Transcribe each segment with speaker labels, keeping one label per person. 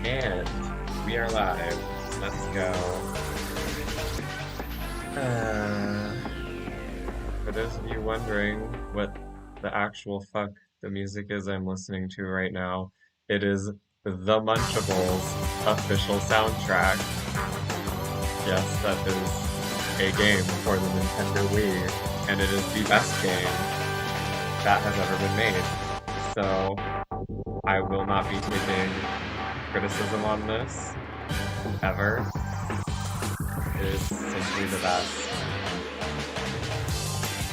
Speaker 1: And we are live. Let's go. For those of you wondering what the actual fuck the music is I'm listening to right now, it is The Munchables official soundtrack. Yes, that is a game for the Nintendo Wii, and it is the best game that has ever been made. So, I will not be taking criticism on this, ever. It is simply the best.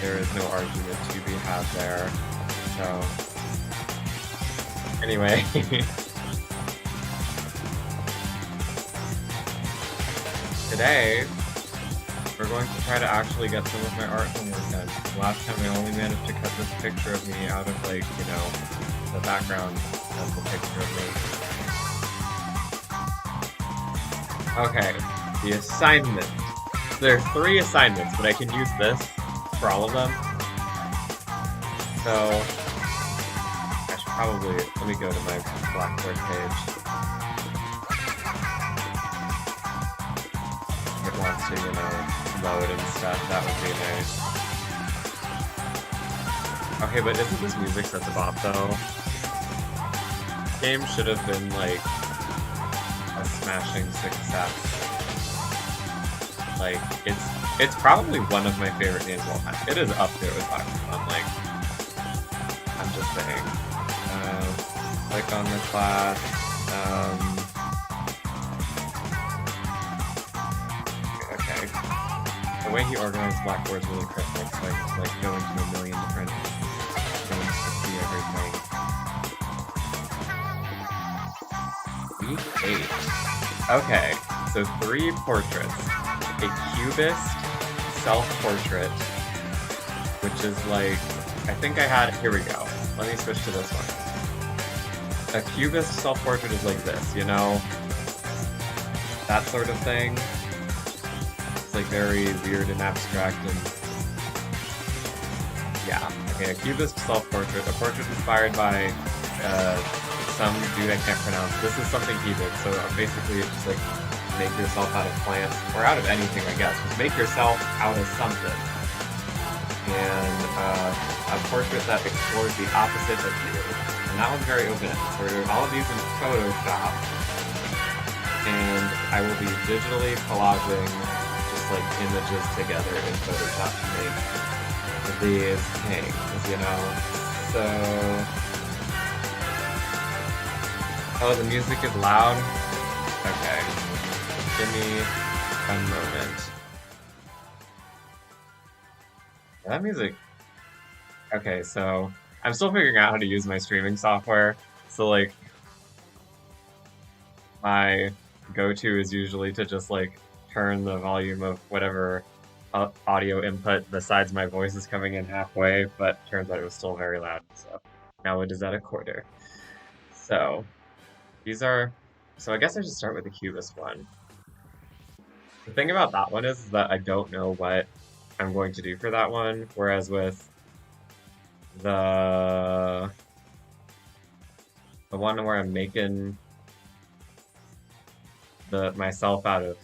Speaker 1: There is no argument to be had there. So, anyway. Today, we're going to try to actually get some of my art homework done. Last time I only managed to cut this picture of me out of, like, you know, the background of the picture of me. Okay, the assignment. There are 3 assignments, but I can use this for all of them. So, I should probably, let me go to my Blackboard page. If it wants to, you know, load and stuff, that would be nice. Okay, but isn't this music such a bop, though? This game should have been, like, a smashing success. Like, it's probably one of my favorite games of all time. It is up there with Pokemon, like, I'm just saying. Click on the class, okay. The way he organized Blackboard's really cryptic, so I just, like, go into a million different things to see everything. Week 8. Okay, so 3 portraits. A cubist self-portrait, which is like, I think I had, here we go. Let me switch to this one. A cubist self-portrait is like this, you know? That sort of thing. It's like very weird and abstract and... yeah. Okay, a cubist self-portrait. A portrait inspired by some dude I can't pronounce. This is something he did, so basically it's just like make yourself out of plants, or out of anything, I guess. Just make yourself out of something. And a portrait that explores the opposite of you. And that one's very open-ended. So we're doing all of these in Photoshop. And I will be digitally collaging just like images together in Photoshop to make these things, you know? So... oh, the music is loud? Okay. Give me a moment. That music... okay, so I'm still figuring out how to use my streaming software. So, like, my go-to is usually to just, like, turn the volume of whatever audio input besides my voice is coming in halfway, but turns out it was still very loud, so now it is at a quarter. So, these are... so I guess I should start with the cubist one. The thing about that one is that I don't know what I'm going to do for that one, whereas with the one where I'm making myself out of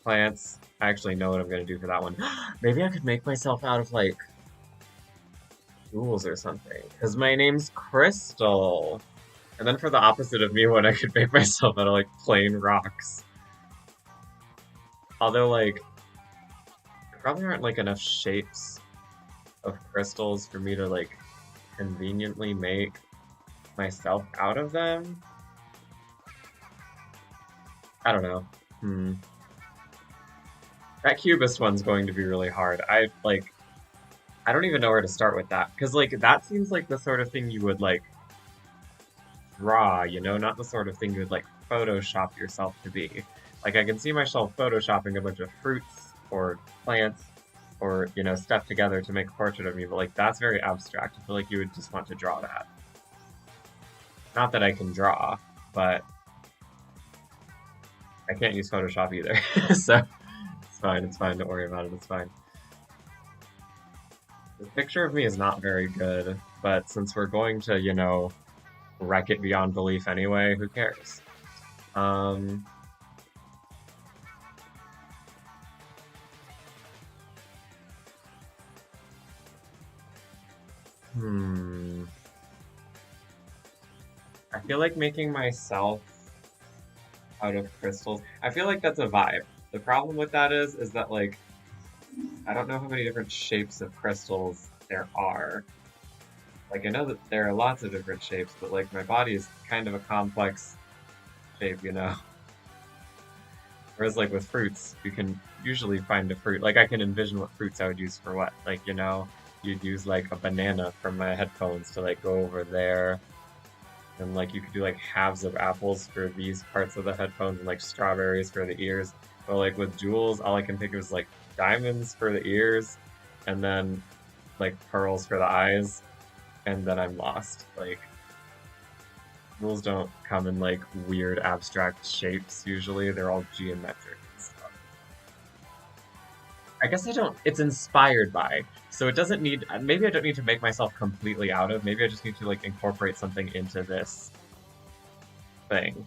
Speaker 1: plants, I actually know what I'm going to do for that one. Maybe I could make myself out of, like, jewels or something, because my name's Crystal. And then for the opposite of me one, I could make myself out of, like, plain rocks. Although, like, there probably aren't, like, enough shapes of crystals for me to, like, conveniently make myself out of them. I don't know. That cubist one's going to be really hard. I don't even know where to start with that. Because, like, that seems like the sort of thing you would, like, draw, you know? Not the sort of thing you would, like, Photoshop yourself to be. Like, I can see myself photoshopping a bunch of fruits or plants or, you know, stuff together to make a portrait of me, but, like, that's very abstract. I feel like you would just want to draw that. Not that I can draw, but I can't use Photoshop either. So, it's fine, don't worry about it, it's fine. The picture of me is not very good, but since we're going to, you know, wreck it beyond belief anyway, who cares? Um, hmm. I feel like making myself out of crystals. I feel like that's a vibe. The problem with that is that like I don't know how many different shapes of crystals there are. Like I know that there are lots of different shapes, but like my body is kind of a complex shape, you know. Whereas like with fruits, you can usually find a fruit. Like I can envision what fruits I would use for what. Like, you know, you'd use like a banana from my headphones to like go over there. And like you could do like halves of apples for these parts of the headphones and like strawberries for the ears. But like with jewels, all I can think of is like diamonds for the ears and then like pearls for the eyes, and then I'm lost. Like rules don't come in like weird abstract shapes usually. They're all geometric and stuff. I guess I don't, it's inspired by. So it doesn't need, maybe I don't need to make myself completely out of. Maybe I just need to like incorporate something into this thing.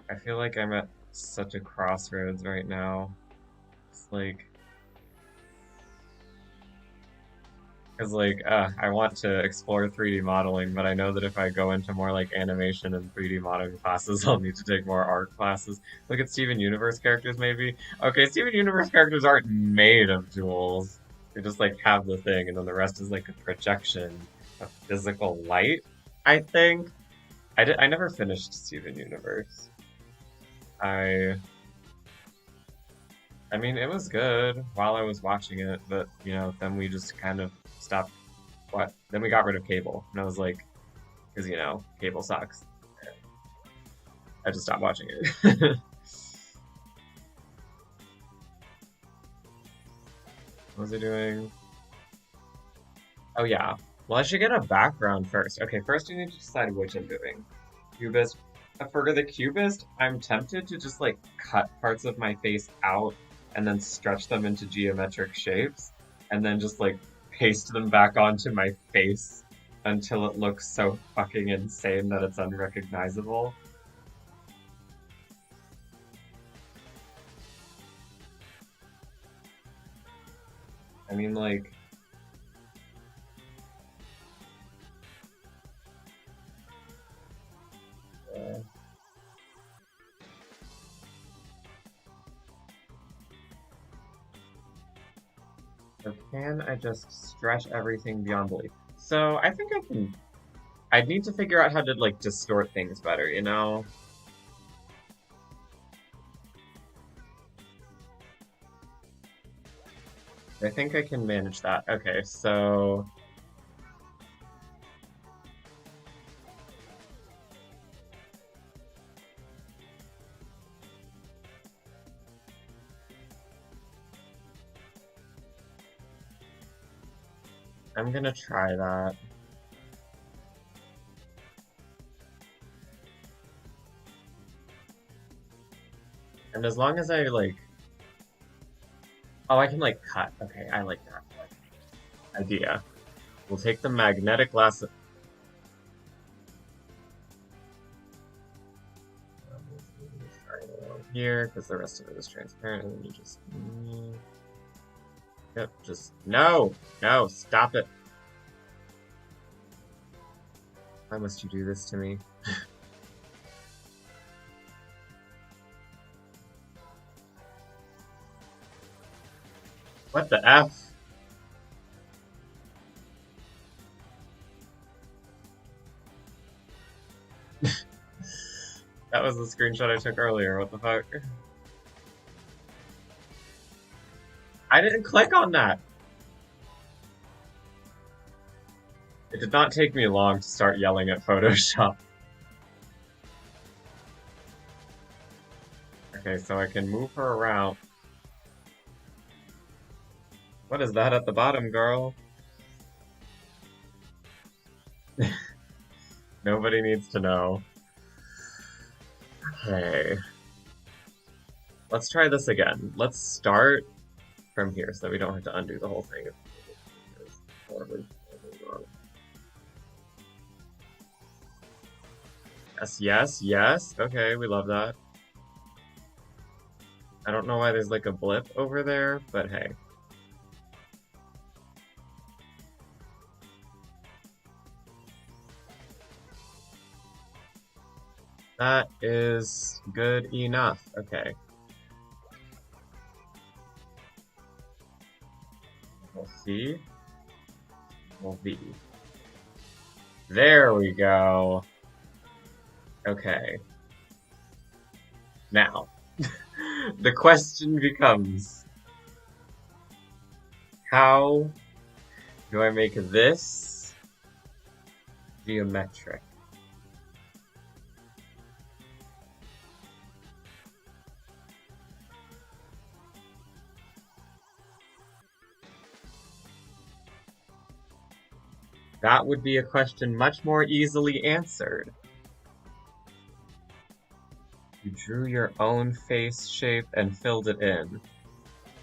Speaker 1: I feel like I'm at such a crossroads right now. It's like, because like I want to explore 3D modeling, but I know that if I go into more like animation and 3D modeling classes, I'll need to take more art classes. Look at Steven Universe characters, maybe. Okay, Steven Universe characters aren't made of jewels. They just like have the thing, and then the rest is like a projection of physical light. I think I never finished Steven Universe. I I mean, it was good while I was watching it, but you know, then we just kind of stopped. What? Then we got rid of cable, and I was like, because you know, cable sucks. I just stopped watching it. What was I doing? Oh yeah. Well, I should get a background first. Okay, first you need to decide which I'm doing. Cubist. For the cubist, I'm tempted to just like cut parts of my face out and then stretch them into geometric shapes, and then just like paste them back onto my face until it looks so fucking insane that it's unrecognizable. I mean, like, uh, or can I just stretch everything beyond belief? So I think I can. I'd need to figure out how to like distort things better, you know? I think I can manage that. Okay, so I'm gonna try that. And as long as I like, oh, I can like cut. Okay, I like that idea. We'll take the magnetic glass here because the rest of it is transparent, and then you just, yep, just no, no, stop it. Why must you do this to me? What the F? That was the screenshot I took earlier. What the fuck? I didn't click on that. It did not take me long to start yelling at Photoshop. Okay, so I can move her around. What is that at the bottom, girl? Nobody needs to know. Okay. Let's try this again. Let's start from here so that we don't have to undo the whole thing. Horribly wrong. Yes, yes, yes. Okay, we love that. I don't know why there's like a blip over there, but hey. That is good enough. Okay. We'll C. We'll V. There we go. Okay. Now, the question becomes, how do I make this geometric? That would be a question much more easily answered. You drew your own face shape and filled it in.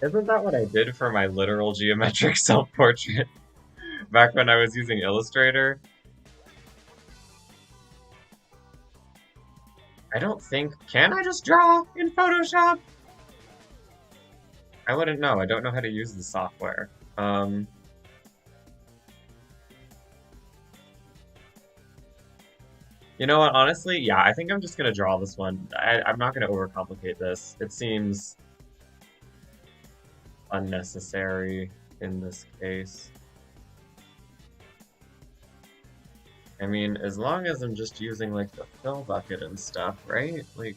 Speaker 1: Isn't that what I did for my literal geometric self-portrait back when I was using Illustrator? I don't think... Can I just draw in Photoshop? I wouldn't know. I don't know how to use the software. You know what, honestly, yeah, I think I'm just gonna draw this one. I'm not gonna overcomplicate this. It seems unnecessary in this case. I mean, as long as I'm just using, like, the fill bucket and stuff, right? Like,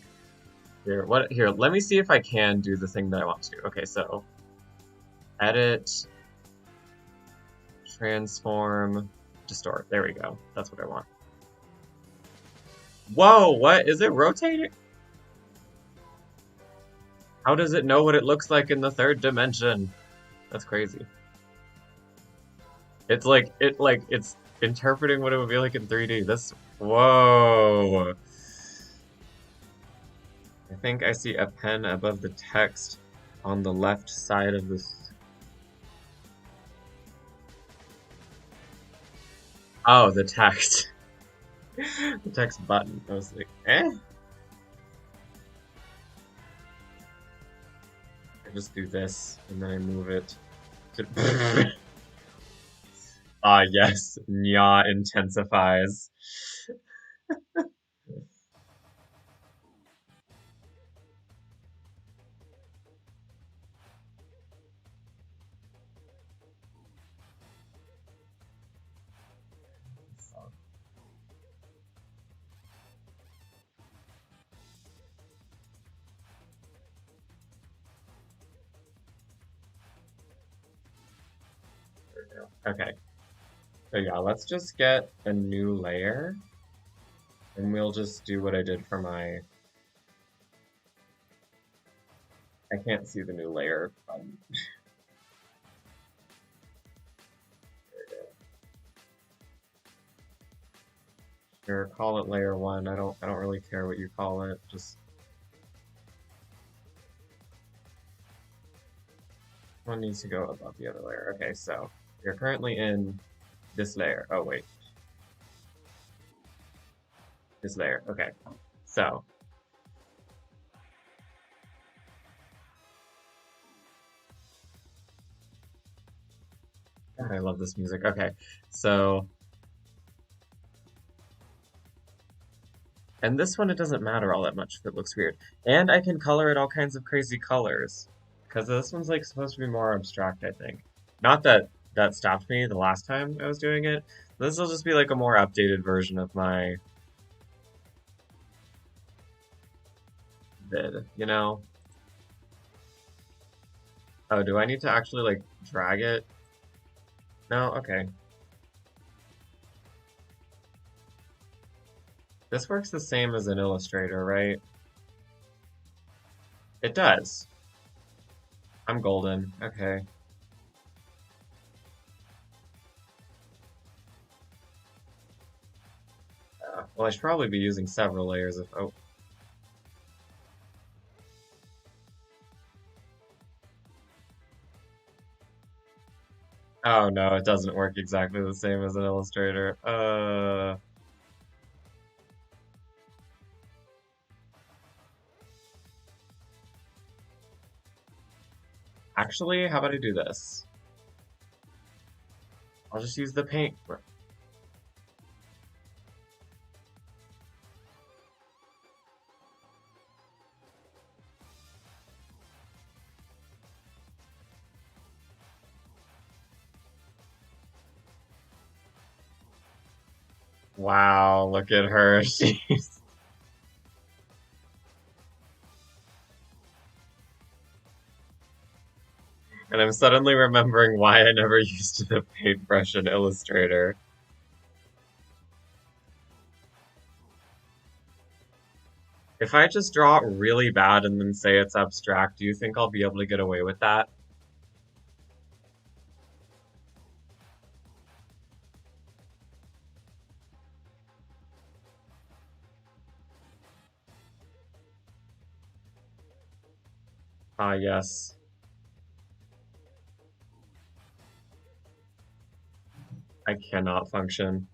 Speaker 1: here, let me see if I can do the thing that I want to. Okay, so, edit, transform, distort. There we go. That's what I want. Whoa, what? Is it rotating? How does it know what it looks like in the third dimension? That's crazy. It's like, it's interpreting what it would be like in 3D. This, whoa. I think I see a pen above the text on the left side of this. Oh, the text. The text button. I was like, eh? I just do this, and then I move it to... Ah, yes. Nya intensifies. Okay. So yeah, let's just get a new layer. And we'll just do what I did for my... I can't see the new layer button. Sure, call it layer 1. I don't really care what you call it. Just one needs to go above the other layer. Okay, so you're currently in this layer. Oh wait. This layer. Okay. So God, I love this music. Okay. So and this one, it doesn't matter all that much if it looks weird. And I can color it all kinds of crazy colors. Because this one's like supposed to be more abstract, I think. Not that that stopped me the last time I was doing it. This will just be like a more updated version of my vid, you know? Oh, do I need to actually like drag it? No? Okay. This works the same as an Illustrator, right? It does. I'm golden. Okay. Well, I should probably be using several layers of... Oh. Oh no, it doesn't work exactly the same as an Illustrator. Actually, how about I do this? I'll just use the paint. Wow, look at her. She's... And I'm suddenly remembering why I never used the paintbrush in Illustrator. If I just draw it really bad and then say it's abstract, do you think I'll be able to get away with that? Ah, yes. I cannot function.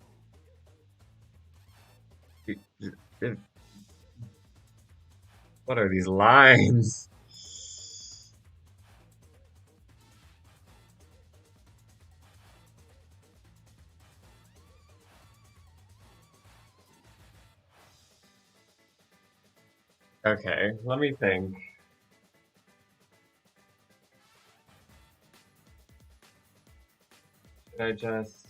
Speaker 1: What are these lines? Okay, let me think. Should I just...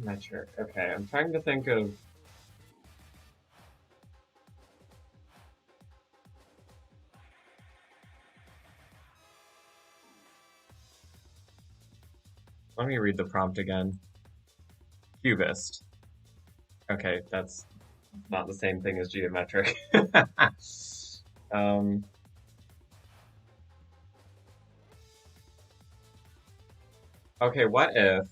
Speaker 1: Metric. Okay, I'm trying to think of... Let me read the prompt again. Cubist. Okay, that's not the same thing as geometric. um, okay, what if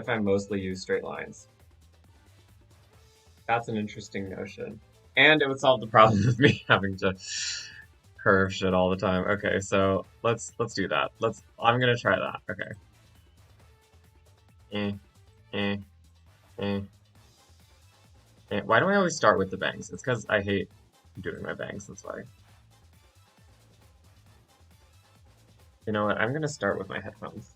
Speaker 1: I mostly use straight lines? That's an interesting notion. And it would solve the problem of me having to curve shit all the time. Okay, so let's do that. I'm gonna try that. Okay. Eh, eh, eh, eh. Why do I always start with the bangs? It's because I hate doing my bangs, that's why. You know what? I'm gonna start with my headphones.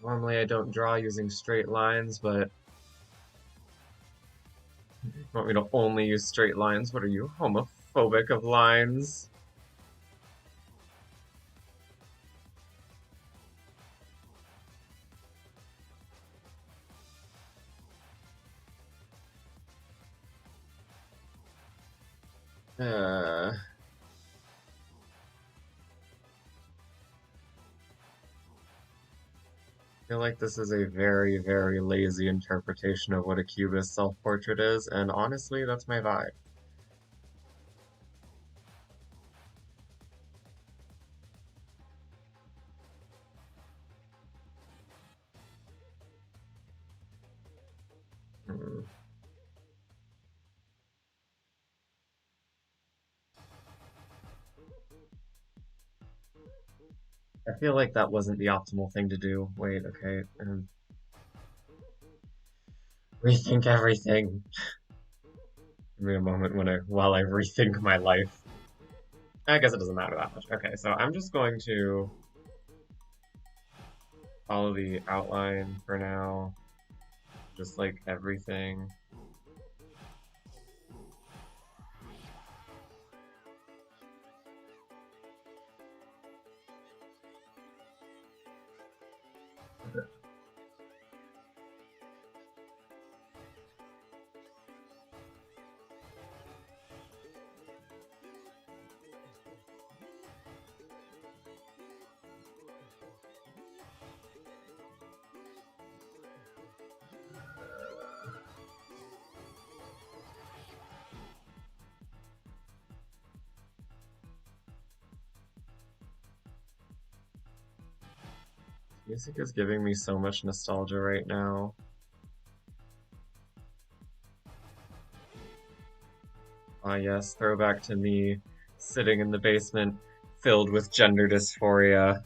Speaker 1: Normally I don't draw using straight lines, but you want me to only use straight lines? What are you, homophobic of lines? Uh, I feel like this is a very, very lazy interpretation of what a cubist self-portrait is, and honestly, that's my vibe. Hmm. I feel like that wasn't the optimal thing to do. Wait, okay, rethink everything. Give me a moment while I rethink my life. I guess it doesn't matter that much. Okay, so I'm just going to follow the outline for now, just like everything. Music is giving me so much nostalgia right now. Ah, yes, throwback to me sitting in the basement filled with gender dysphoria,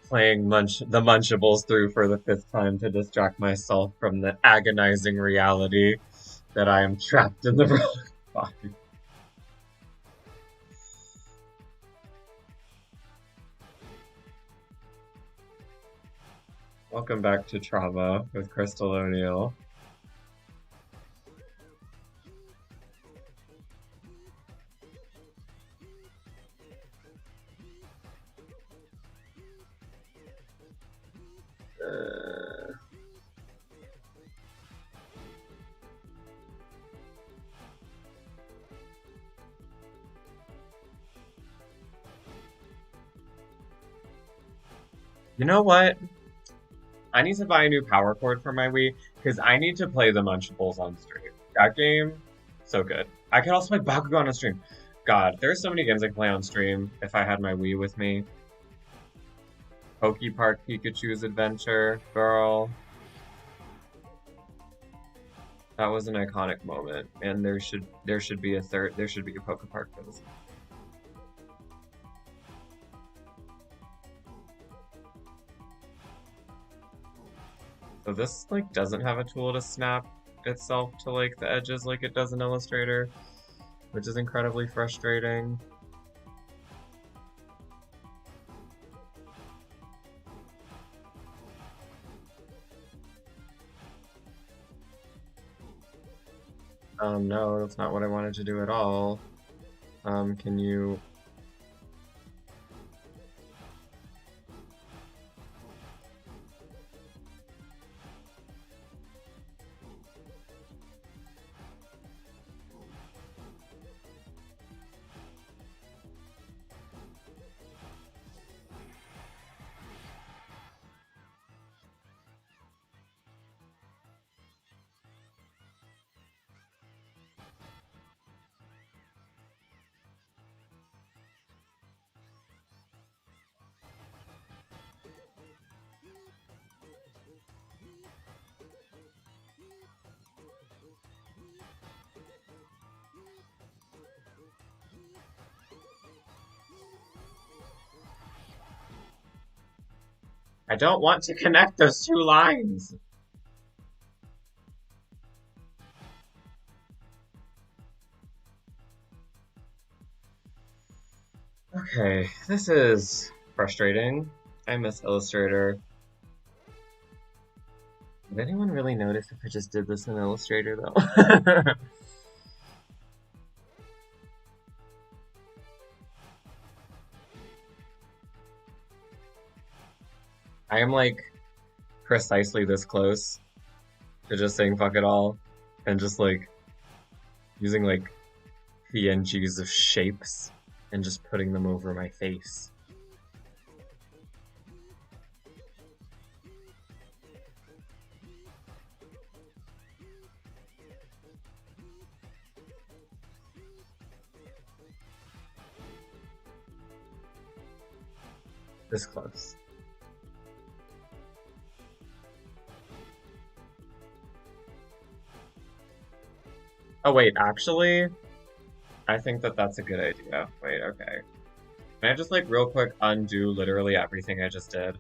Speaker 1: playing the Munchables through for the fifth time to distract myself from the agonizing reality that I am trapped in the wrong body. Welcome back to Trauma with Crystal O'Neill. You know what? I need to buy a new power cord for my Wii because I need to play the Munchables on stream. That game, so good. I could also play Bakugan on stream. God, there's so many games I could play on stream if I had my Wii with me. Poke Park Pikachu's Adventure, girl. That was an iconic moment, and there should be a Poke Park for this. So this like doesn't have a tool to snap itself to like the edges like it does in Illustrator, which is incredibly frustrating. No, that's not what I wanted to do at all. Can you... I don't want to connect those two lines! Okay, this is frustrating. I miss Illustrator. Did anyone really notice if I just did this in Illustrator, though? I am, like, precisely this close to just saying fuck it all and just, like, using, like, PNGs of shapes and just putting them over my face. This close. Oh wait, actually, I think that that's a good idea. Wait, okay. Can I just like real quick undo literally everything I just did?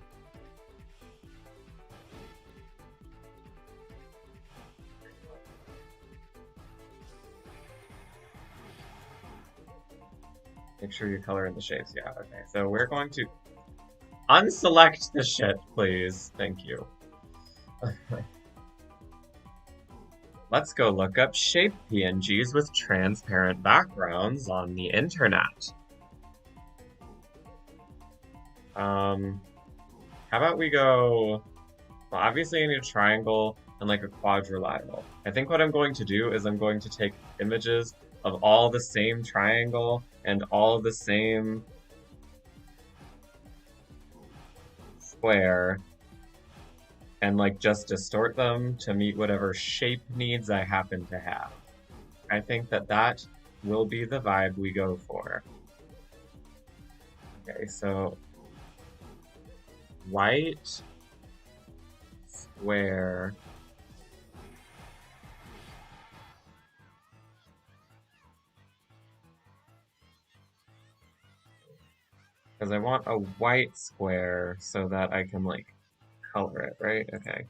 Speaker 1: Make sure you color in the shapes. Yeah, okay. So we're going to unselect the shit, please. Thank you. Let's go look up shape PNGs with transparent backgrounds on the internet. How about we go... Well, obviously I need a triangle and like a quadrilateral. I think what I'm going to do is I'm going to take images of all the same triangle and all the same square and like just distort them to meet whatever shape needs I happen to have. I think that that will be the vibe we go for. Okay, so white square. Because I want a white square so that I can, like, color it, right? Okay.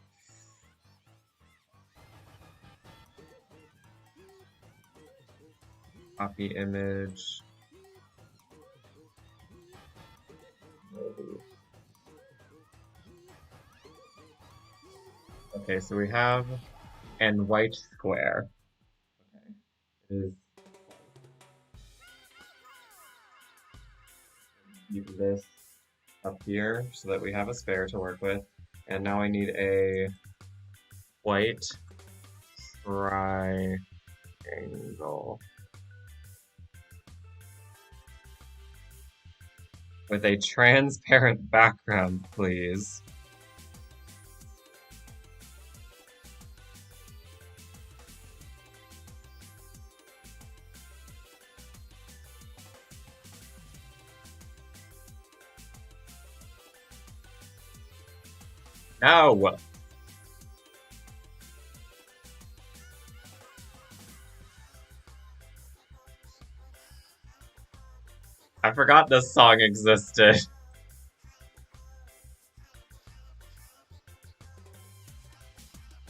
Speaker 1: Copy image. Okay, so we have and white square. Okay. It is keep this up here so that we have a spare to work with. And now I need a white triangle with a transparent background, please. No! I forgot this song existed.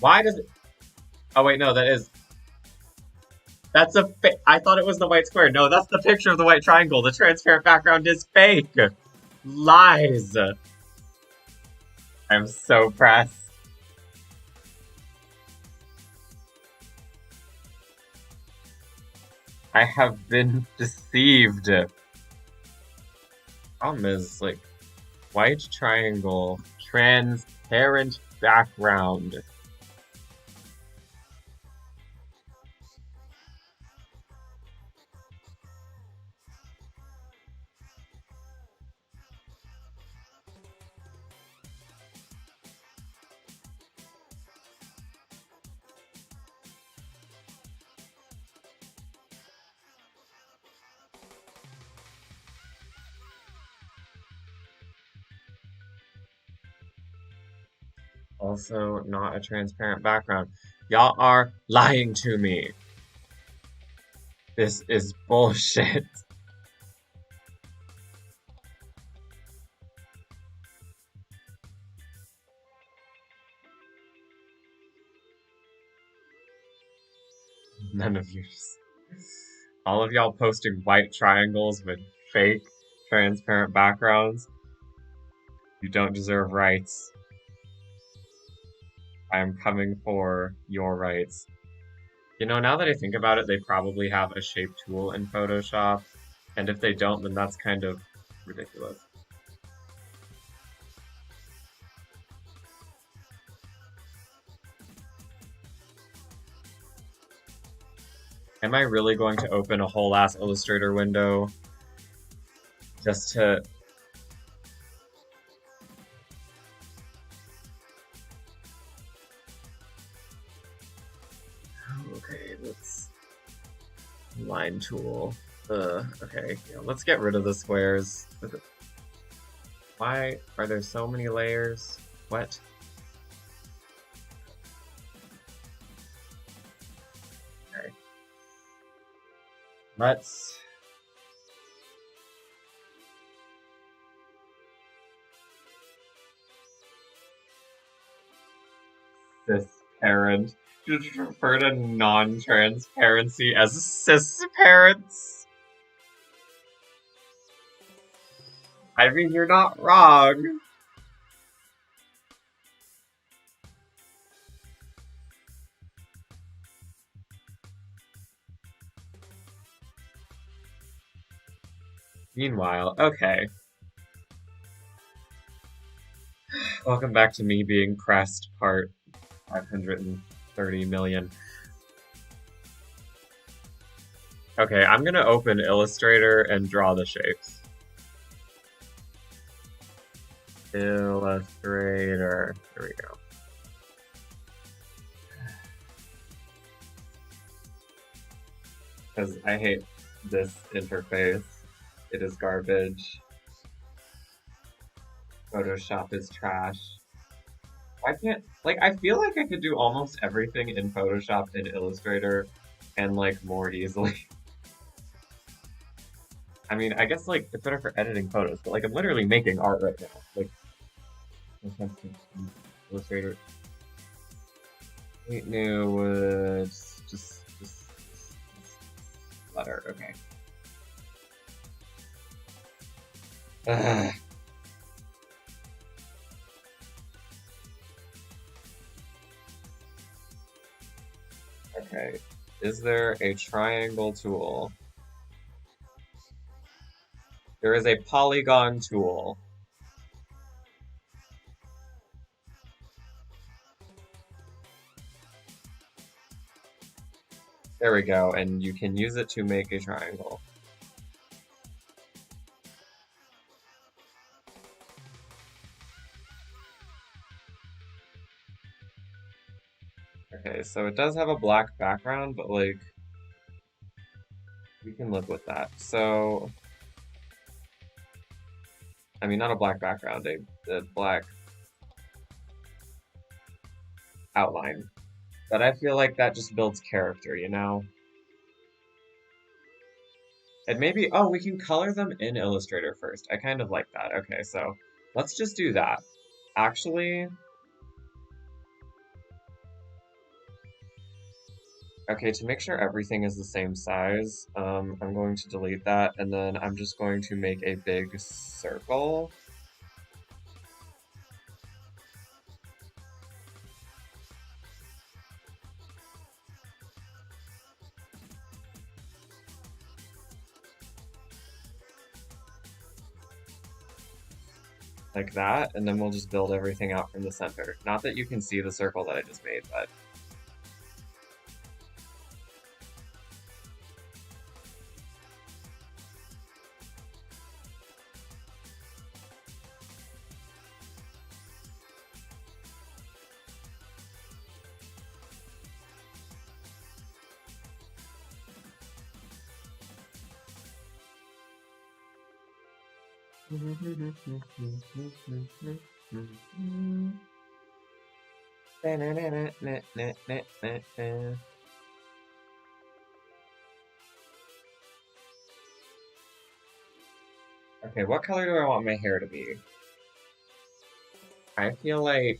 Speaker 1: Why does it... Oh wait, no, that is... That's a I thought it was the white square. No, that's the picture of the white triangle. The transparent background is fake. Lies. I'm so pressed. I have been deceived. Problem is, like, white triangle, transparent background. Also, not a transparent background. Y'all are lying to me. This is bullshit. None of you. All of y'all posting white triangles with fake transparent backgrounds. You don't deserve rights. I am coming for your rights. You know, now that I think about it, they probably have a shape tool in Photoshop. And if they don't, then that's kind of ridiculous. Am I really going to open a whole ass Illustrator window just to... Okay, let's... Line tool. Okay, yeah, let's get rid of the squares. Why are there so many layers? What? Okay. Let's... Cisparent. You just refer to non-transparency as cisparents? I mean, you're not wrong. Meanwhile, okay. Welcome back to me being pressed, part 530 million. Okay, I'm gonna open Illustrator and draw the shapes. Illustrator. Here we go. Because I hate this interface. It is garbage. Photoshop is trash. Why I can't, like, I feel like I could do almost everything in Photoshop and Illustrator and, like, more easily. I mean, I guess, like, it's better for editing photos, but, like, I'm literally making art right now. Like, Illustrator. New, just letter, okay. Ugh. Okay, is there a triangle tool? There is a polygon tool. There we go, and you can use it to make a triangle. Okay, so it does have a black background, but like, we can live with that. So, I mean, not a black background, a black outline. But I feel like that just builds character, you know? And maybe, oh, we can color them in Illustrator first. I kind of like that. Okay, so let's just do that. Actually, okay, to make sure everything is the same size, I'm going to delete that, and then I'm just going to make a big circle. Like that, and then we'll just build everything out from the center. Not that you can see the circle that I just made, but... Okay, what color do I want my hair to be? I feel like...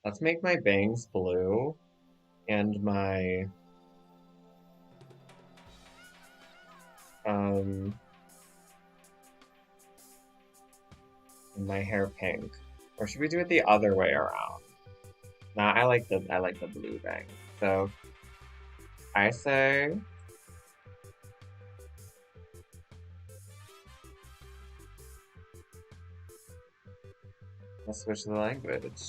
Speaker 1: Let's make my bangs blue, and um, my hair pink. Or should we do it the other way around? Nah, I like the blue bang. So I say let's switch the language.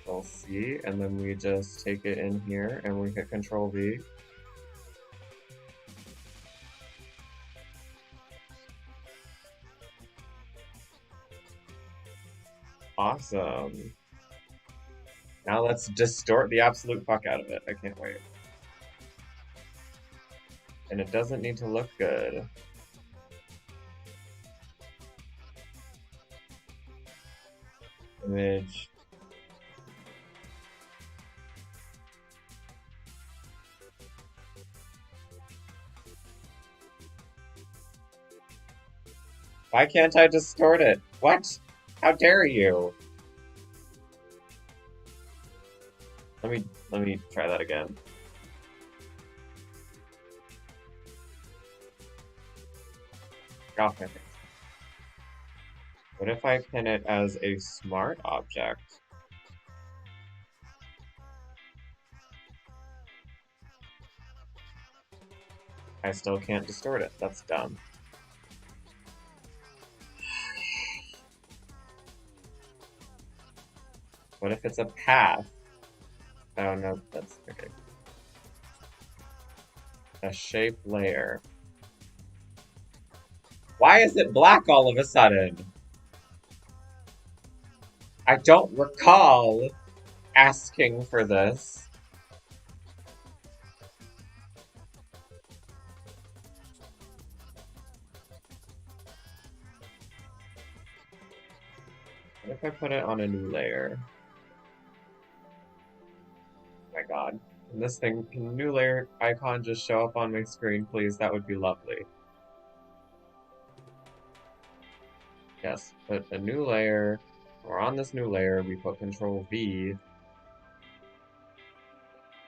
Speaker 1: Control C, and then we just take it in here and we hit Control V. Awesome. Now let's distort the absolute fuck out of it. I can't wait. And it doesn't need to look good. Image. Why can't I distort it? What? How dare you? Let me try that again. Off my face. What if I pin it as a smart object? I still can't distort it. That's dumb. What if it's a path? Oh no, that's okay. A shape layer. Why is it black all of a sudden? I don't recall asking for this. What if I put it on a new layer? Oh my god. Can this thing, can the new layer icon just show up on my screen, please? That would be lovely. Yes, put a new layer, or on this new layer, we put Control V.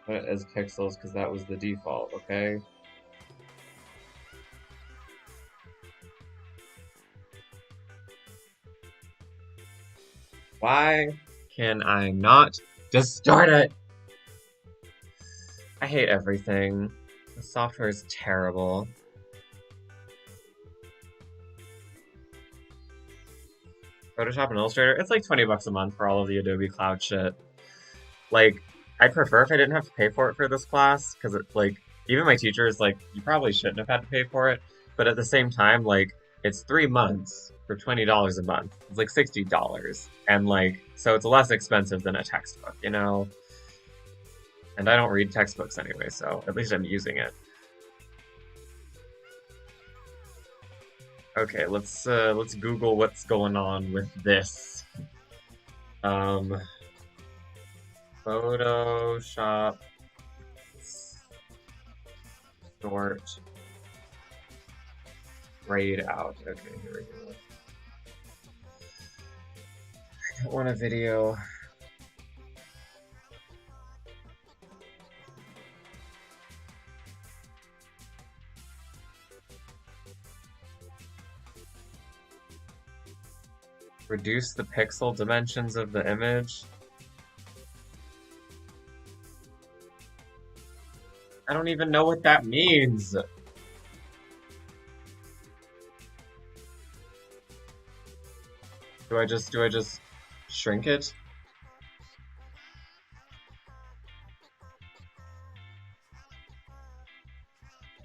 Speaker 1: Put it as pixels, because that was the default, okay? Why can I not just start it? I hate everything. The software is terrible. Photoshop and Illustrator, it's like 20 bucks a month for all of the Adobe Cloud shit. Like, I'd prefer if I didn't have to pay for it for this class, because it's like, even my teacher is like, you probably shouldn't have had to pay for it, but at the same time, like, it's 3 months for $20 a month. It's like $60. And like, so it's less expensive than a textbook, you know? And I don't read textbooks anyway, so at least I'm using it. Okay, let's Google what's going on with this. Photoshop sort grayed out. Okay, here we go. I don't want a video. Reduce the pixel dimensions of the image. I don't even know what that means. Do I just shrink it?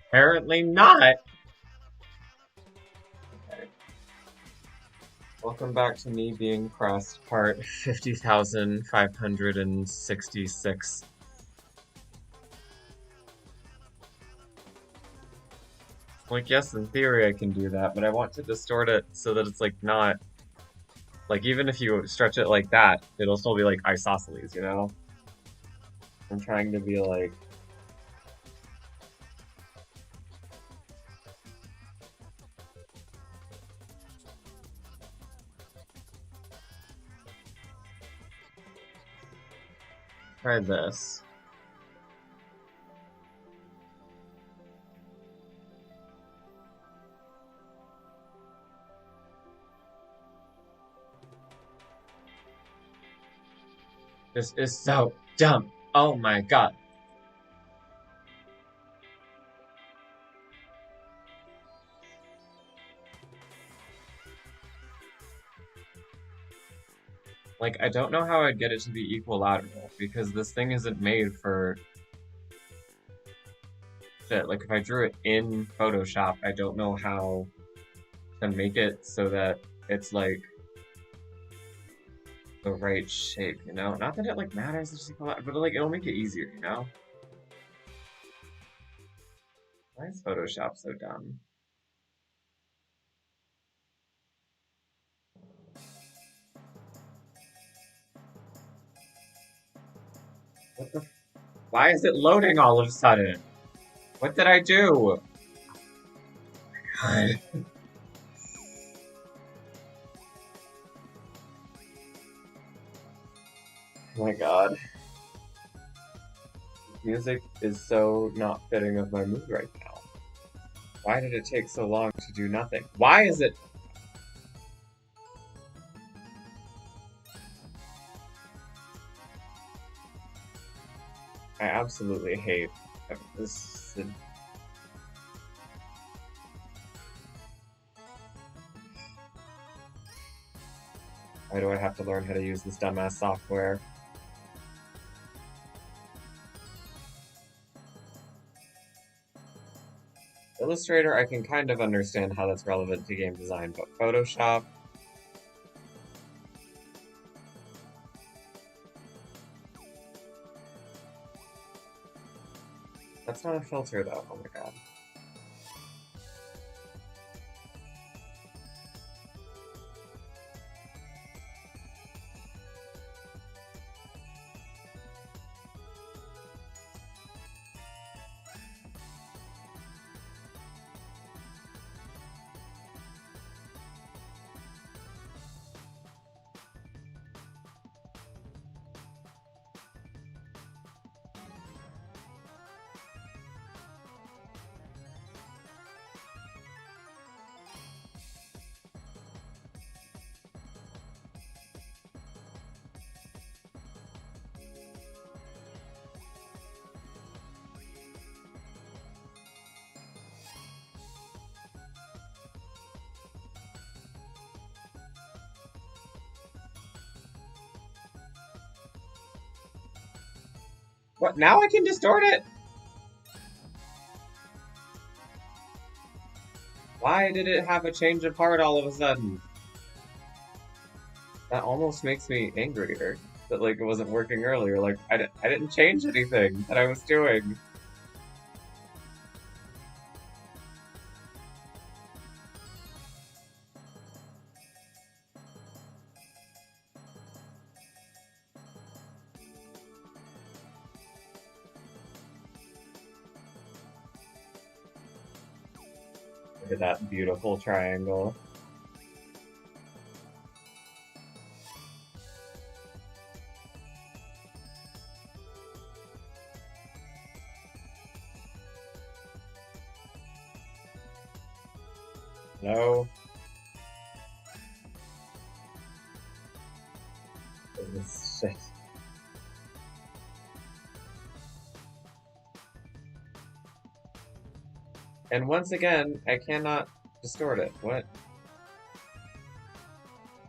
Speaker 1: Apparently not. Okay. Welcome back to me being pressed, part 50,566. Like, yes, in theory I can do that, but I want to distort it so that it's like not, like, even if you stretch it like that, it'll still be like isosceles, you know? I'm trying to be like, try this. This is so dumb. Oh my god. Like, I don't know how I'd get it to be equilateral, because this thing isn't made for shit. Like, if I drew it in Photoshop, I don't know how to make it so that it's, like, the right shape, you know? Not that it, like, matters, it's just but, like, it'll make it easier, you know? Why is Photoshop so dumb? What the Why is it loading all of a sudden? What did I do? God. Oh my god. Music is so not fitting of my mood right now. Why did it take so long to do nothing? Why is it... I absolutely hate this. Why do I have to learn how to use this dumbass software? Illustrator, I can kind of understand how that's relevant to game design, but Photoshop... That's not a filter, though. Oh my god. What? Now I can distort it? Why did it have a change of heart all of a sudden? That almost makes me angrier that like it wasn't working earlier. Like I didn't change anything that I was doing. Look at that beautiful triangle. No. This shit. And once again, I cannot distort it. What?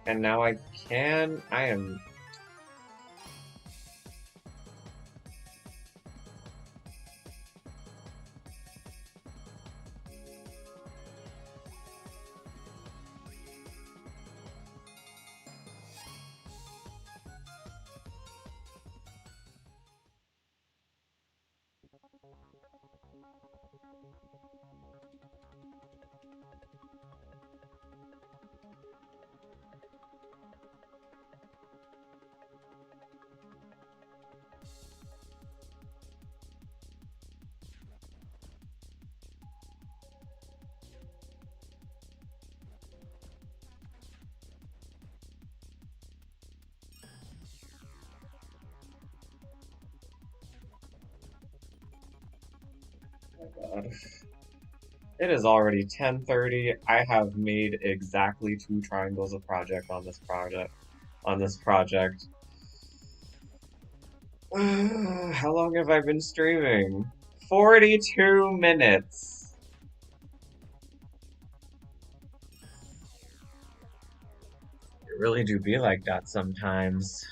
Speaker 1: And now I can. I am. God. It is already 10:30. I have made exactly 2 triangles of project on this project. How long have I been streaming? 42 minutes. It really do be like that sometimes.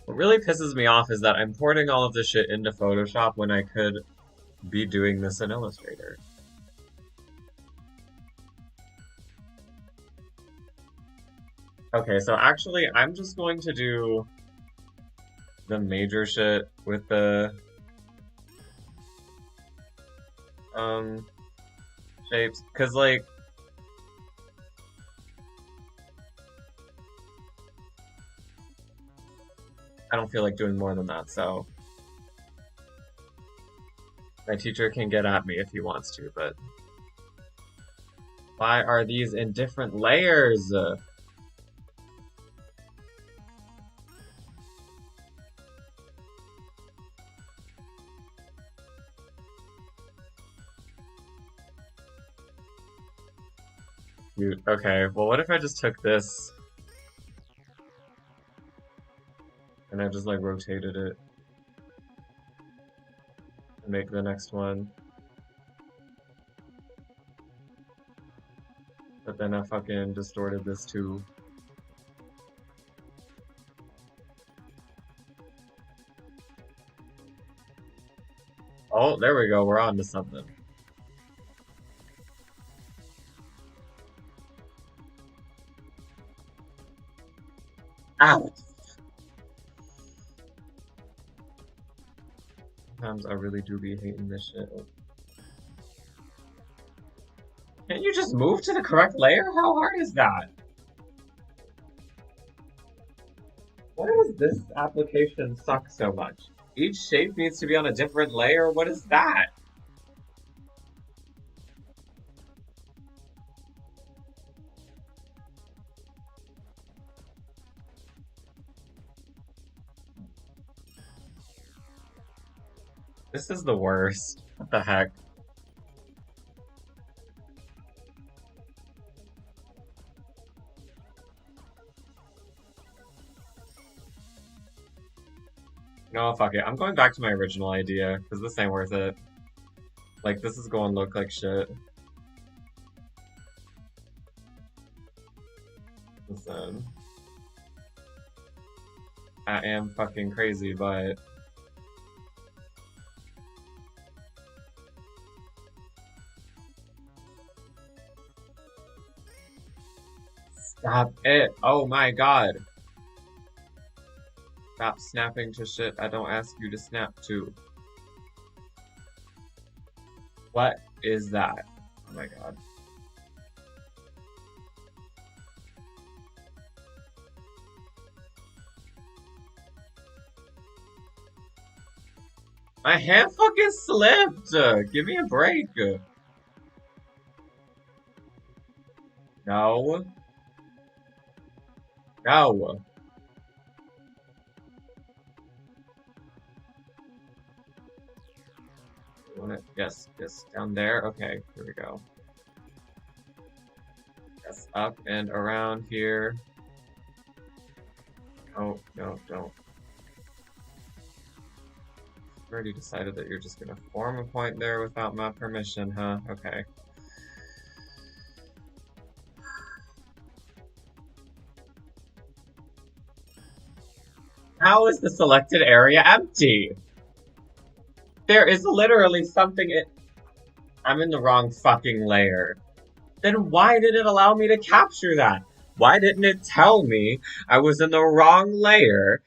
Speaker 1: What really pisses me off is that I'm porting all of this shit into Photoshop when I could be doing this in Illustrator. Okay, so actually I'm just going to do the major shit with the shapes, cause like I don't feel like doing more than that, so my teacher can get at me if he wants to, but why are these in different layers? Okay, well what if I just took this and I just like rotated it and make the next one. But then I fucking distorted this too. Oh, there we go. We're on to something. Ow! Sometimes I really do be hating this shit. Can't you just move to the correct layer? How hard is that? Why does this application suck so much? Each shape needs to be on a different layer? What is that? This is the worst. What the heck? No, fuck it. I'm going back to my original idea, because this ain't worth it. Like, this is going to look like shit. Listen. I am fucking crazy, but... Stop it! Oh my god! Stop snapping to shit I don't ask you to snap to. What is that? Oh my god. My hand fucking slipped! Give me a break! No. No. Yes, yes, down there. Okay, here we go. Yes, up and around here. Oh, no, don't. You've already decided that you're just gonna form a point there without my permission, huh? Okay. How is the selected area empty? There is literally something I'm in the wrong fucking layer. Then why did it allow me to capture that? Why didn't it tell me I was in the wrong layer?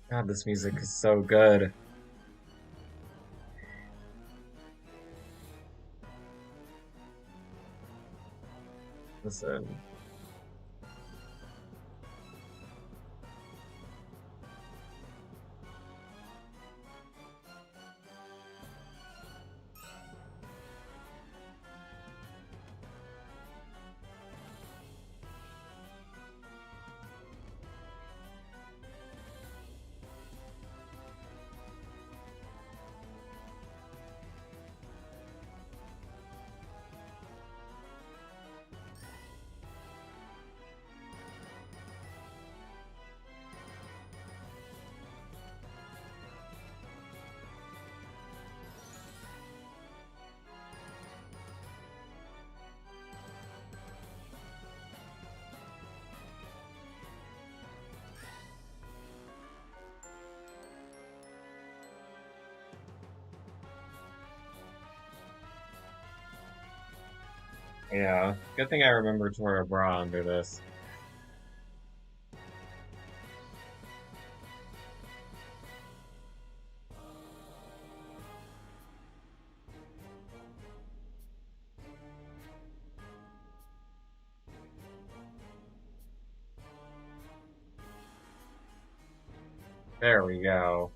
Speaker 1: God, this music is so good. Listen. Yeah, good thing I remembered to wear a bra under this. There we go.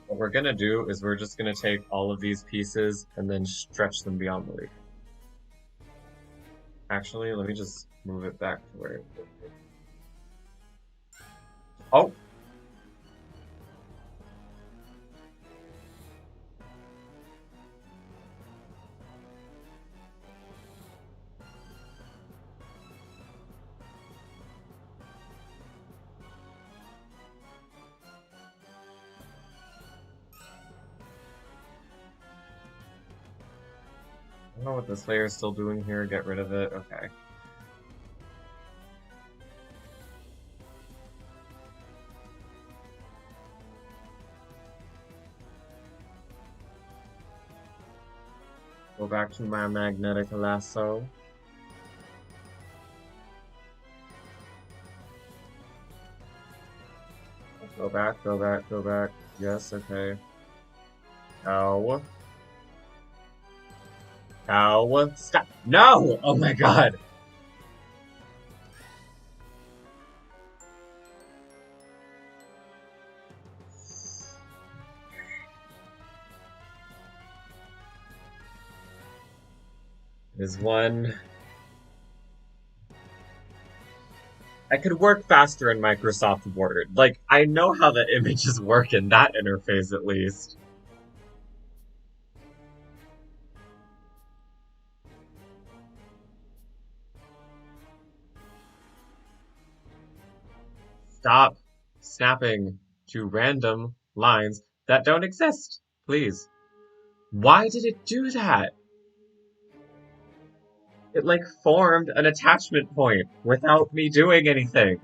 Speaker 1: What we're gonna do is we're just gonna take all of these pieces and then stretch them beyond belief. Actually, let me just move it back to where it is. Oh! don't know what this layer is still doing here. Get rid of it. Okay. Go back to my magnetic lasso. Go back, go back, go back. Yes, okay. Ow. Ow. Stop. No! Oh my god. Is one. I could work faster in Microsoft Word. Like, I know how the images work in that interface at least. Stop snapping to random lines that don't exist, please. Why did it do that? It, like, formed an attachment point without me doing anything.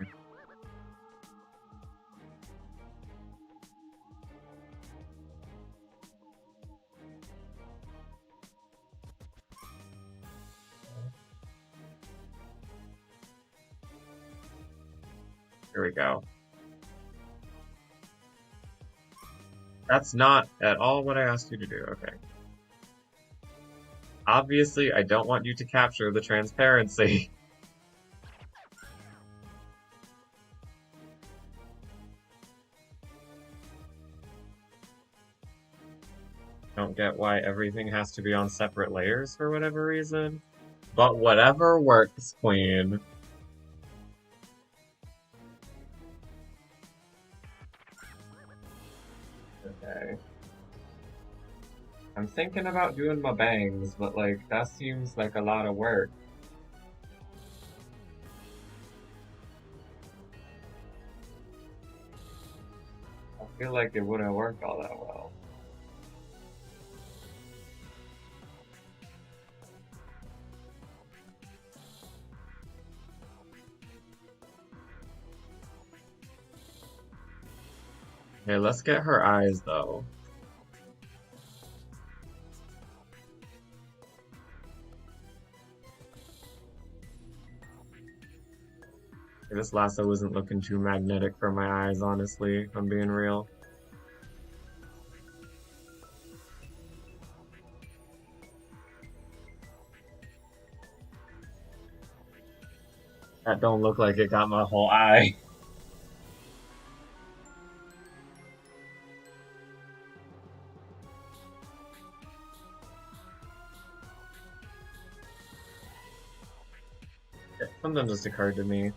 Speaker 1: Here we go. That's not at all what I asked you to do. Okay. Obviously, I don't want you to capture the transparency. Don't get why everything has to be on separate layers for whatever reason. But whatever works, queen. Okay. I'm thinking about doing my bangs, but like, that seems like a lot of work. I feel like it wouldn't work all that well. Okay, let's get her eyes though. This lasso isn't looking too magnetic for my eyes, honestly, if I'm being real. That don't look like it got my whole eye. Something just occurred to me.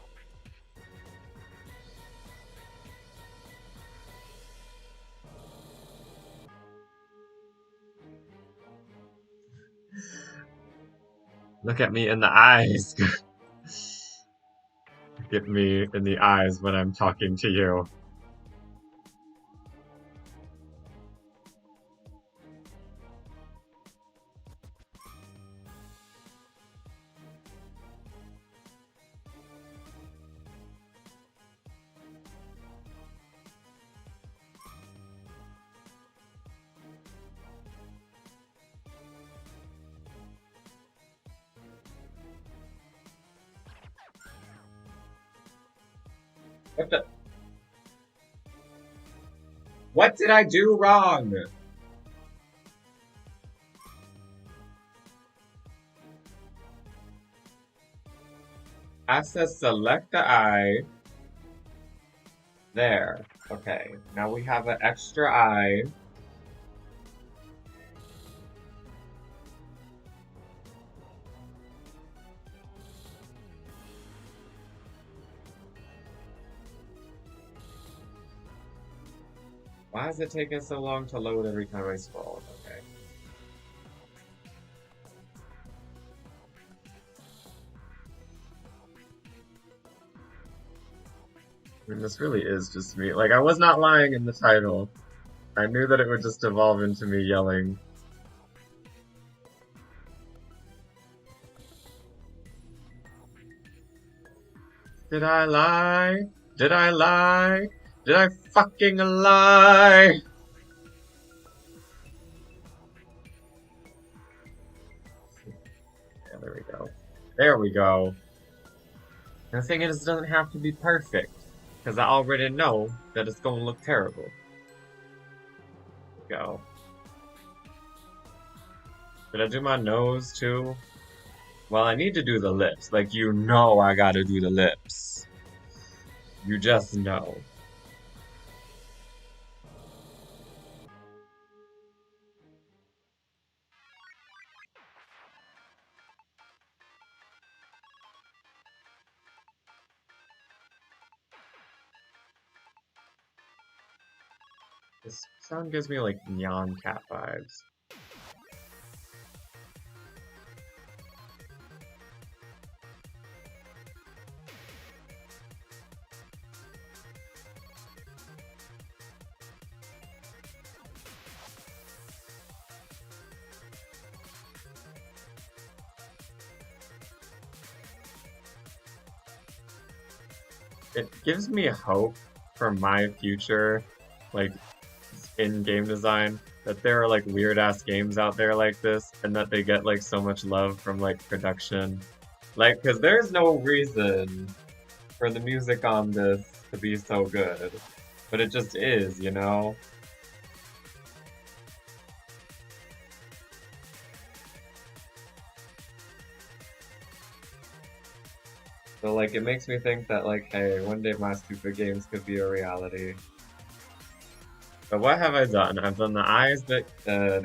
Speaker 1: Look at me in the eyes. Look at me in the eyes when I'm talking to you. What the? What did I do wrong? I said select the eye. There. Okay. Now we have an extra eye. Why is it taking so long to load every time I scroll? Okay. I mean, this really is just me. Like, I was not lying in the title. I knew that it would just evolve into me yelling. Did I lie? Did I lie? Did I fucking lie? Yeah, there we go. There we go. And the thing is, it doesn't have to be perfect, because I already know that it's gonna look terrible. Go. Did I do my nose too? Well, I need to do the lips. Like, you know I gotta do the lips. You just know. This sound gives me like neon cat vibes. It gives me hope for my future, like, in game design, that there are like weird ass games out there like this, and that they get like so much love from like production. Like, because there's no reason for the music on this to be so good, but it just is, you know? So like, it makes me think that like, hey, one day my stupid games could be a reality. But what have I done? I've done the eyes, the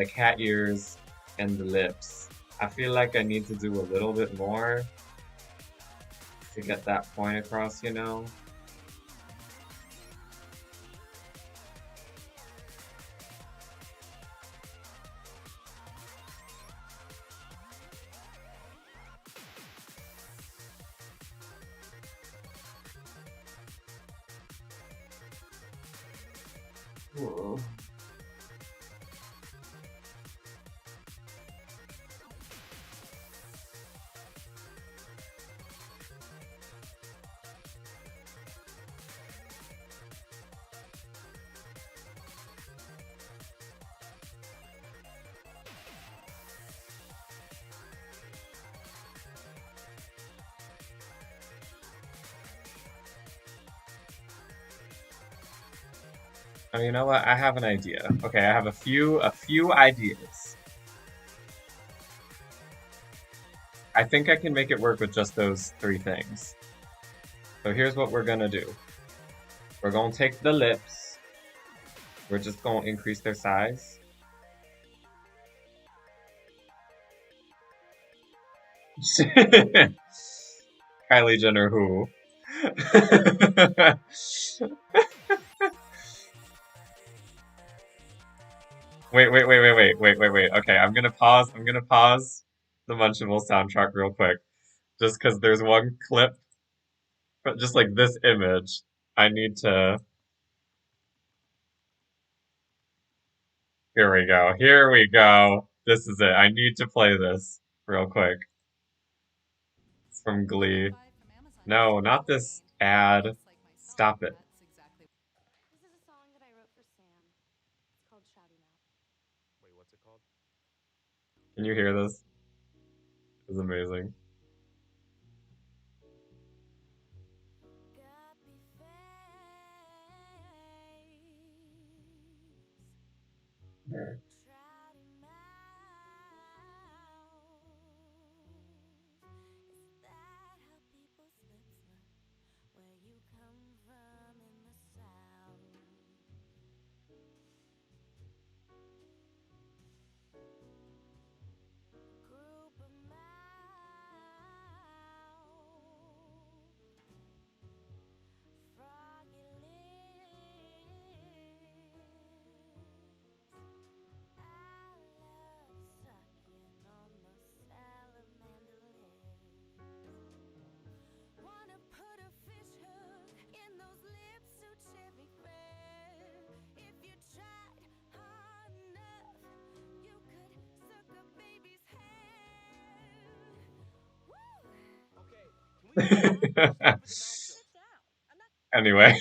Speaker 1: cat ears, and the lips. I feel like I need to do a little bit more to get that point across, you know? Ooh. Oh, you know what? I have an idea. Okay, I have a few ideas. I think I can make it work with just those three things. So here's what we're gonna do. We're gonna take the lips. We're just gonna increase their size. Kylie Jenner who? Wait. Okay, I'm gonna pause the Munchable soundtrack real quick. Just because there's one clip, but just like this image, I need to. Here we go. Here we go. This is it. I need to play this real quick. It's from Glee. No, not this ad. Stop it.
Speaker 2: This is a song that I wrote for Sam. It's called Shouty Mouth.
Speaker 1: Can you hear this? It's amazing.
Speaker 2: Guppy face, trouty mouth. Is that how people's lips look where you come from in the South? Group of mouth, froggy lips. I love sucking on those salamander lips. Wanna put a fish hook in those lips so cherry red. If you tried hard enough, you could suck a baby's head. Woo!
Speaker 1: Anyway.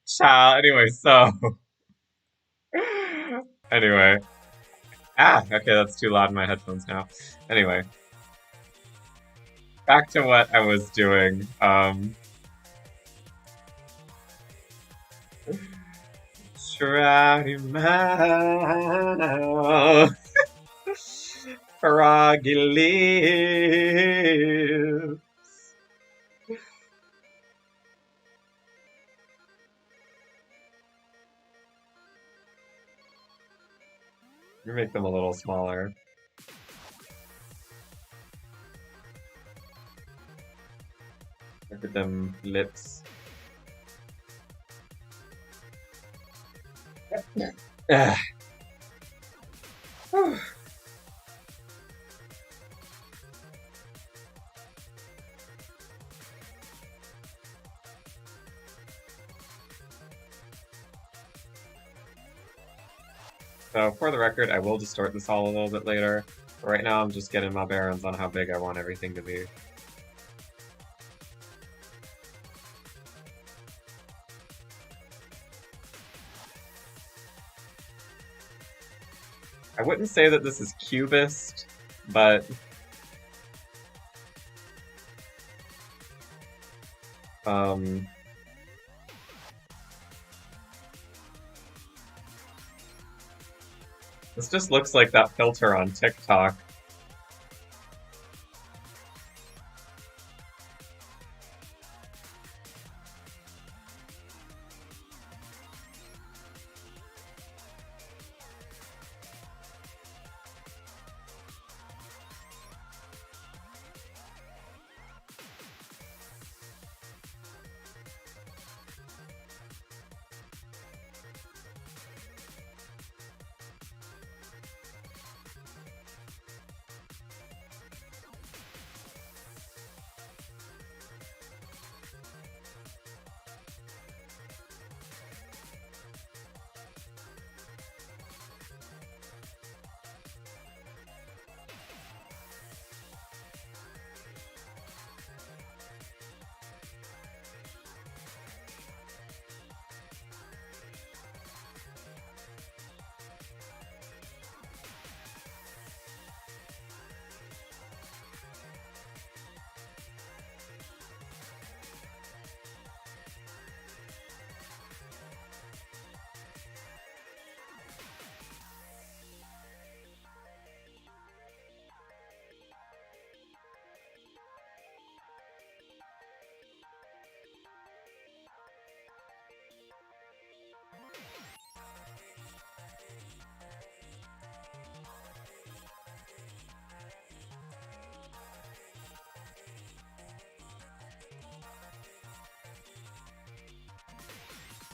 Speaker 1: Ciao. Anyway, so. Anyway. Ah, okay, that's too loud in my headphones now. Anyway. Back to what I was doing. Try my froggy lips. You make them a little smaller. Look at them lips. Ah. So for the record, I will distort this all a little bit later. But right now I'm just getting my bearings on how big I want everything to be. I wouldn't say that this is cubist, but this just looks like that filter on TikTok.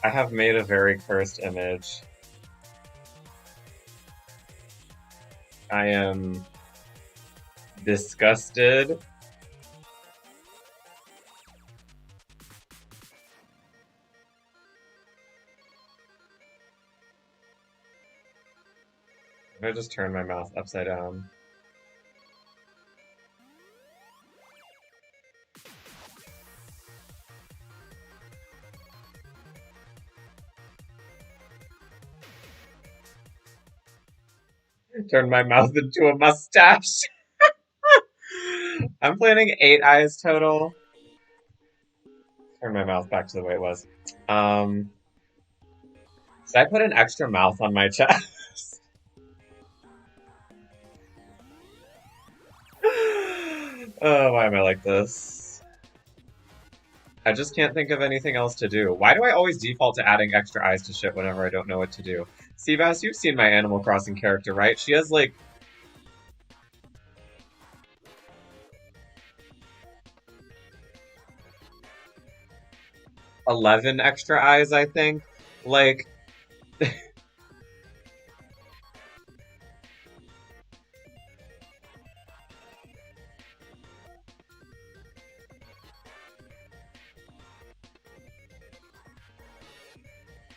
Speaker 1: I have made a very cursed image. I am disgusted. I'm gonna just turn my mouth upside down. Turn my mouth into a mustache. I'm planning 8 eyes total. Turn my mouth back to the way it was. Should I put an extra mouth on my chest? Oh, why am I like this? I just can't think of anything else to do. Why do I always default to adding extra eyes to shit whenever I don't know what to do? Seabass, you've seen my Animal Crossing character, right? She has like 11 extra eyes, I think. Like,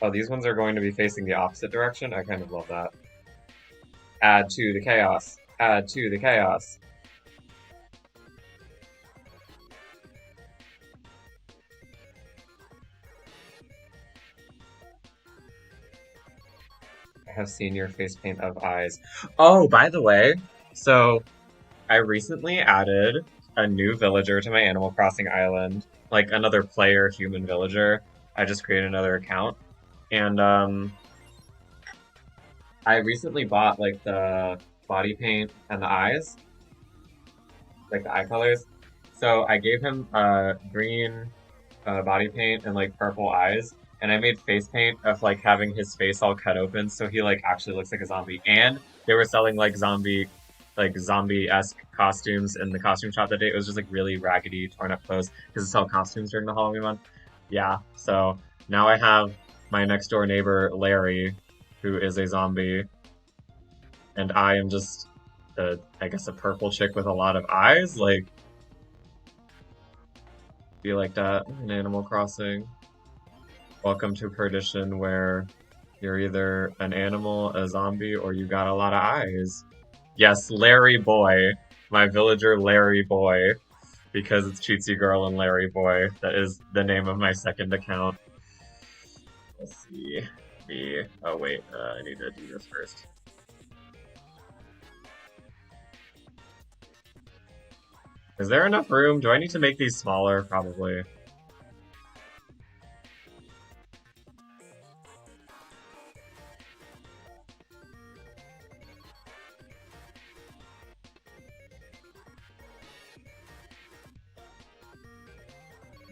Speaker 1: oh, these ones are going to be facing the opposite direction? I kind of love that. Add to the chaos. Add to the chaos. I have seen your face paint of eyes. Oh, by the way, so I recently added a new villager to my Animal Crossing island, like another player human villager. I just created another account, and I recently bought like the body paint and the eyes, like the eye colors. So I gave him green body paint and like purple eyes, and I made face paint of like having his face all cut open, so he like actually looks like a zombie. And they were selling like zombie-esque costumes in the costume shop that day. It was just like really raggedy, torn up clothes because it's all costumes during the Halloween month. Yeah, so now I have my next door neighbor Larry, who is a zombie, and I am just I guess a purple chick with a lot of eyes. Like, be like that in Animal Crossing. Welcome to Perdition, where you're either an animal, a zombie, or you got a lot of eyes. Yes, Larry Boy. My villager Larry Boy. Because it's Cheatsy Girl and Larry Boy. That is the name of my second account. Let's see. Oh wait, I need to do this first. Is there enough room? Do I need to make these smaller? Probably.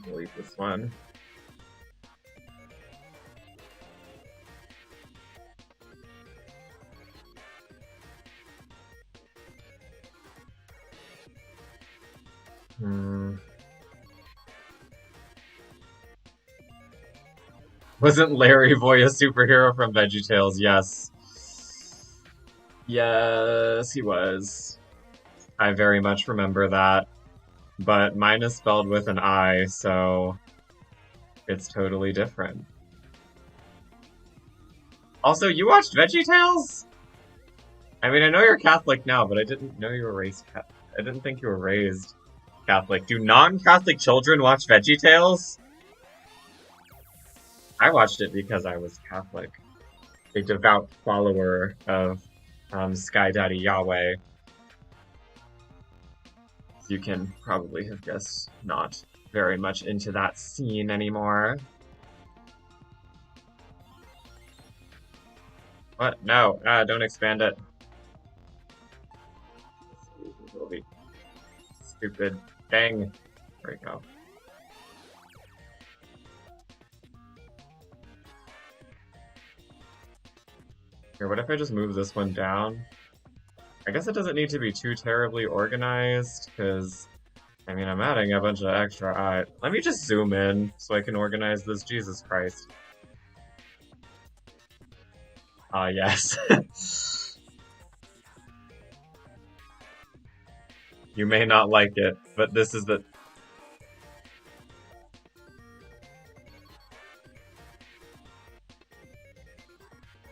Speaker 1: Delete this one. Wasn't Larry Boy a superhero from VeggieTales? Yes. Yes, he was. I very much remember that. But mine is spelled with an I, so it's totally different. Also, you watched VeggieTales? I mean, I know you're Catholic now, but I didn't know you were raised Catholic. I didn't think you were raised Catholic. Do non-Catholic children watch VeggieTales? I watched it because I was Catholic. A devout follower of Sky Daddy Yahweh. You can probably have guessed not very much into that scene anymore. What? No, don't expand it. It'll be stupid. Dang. There we go. Here, what if I just move this one down? I guess it doesn't need to be too terribly organized, because, I mean, I'm adding a bunch of extra eyes. Let me just zoom in so I can organize this. Jesus Christ. Ah, yes. You may not like it, but this is the...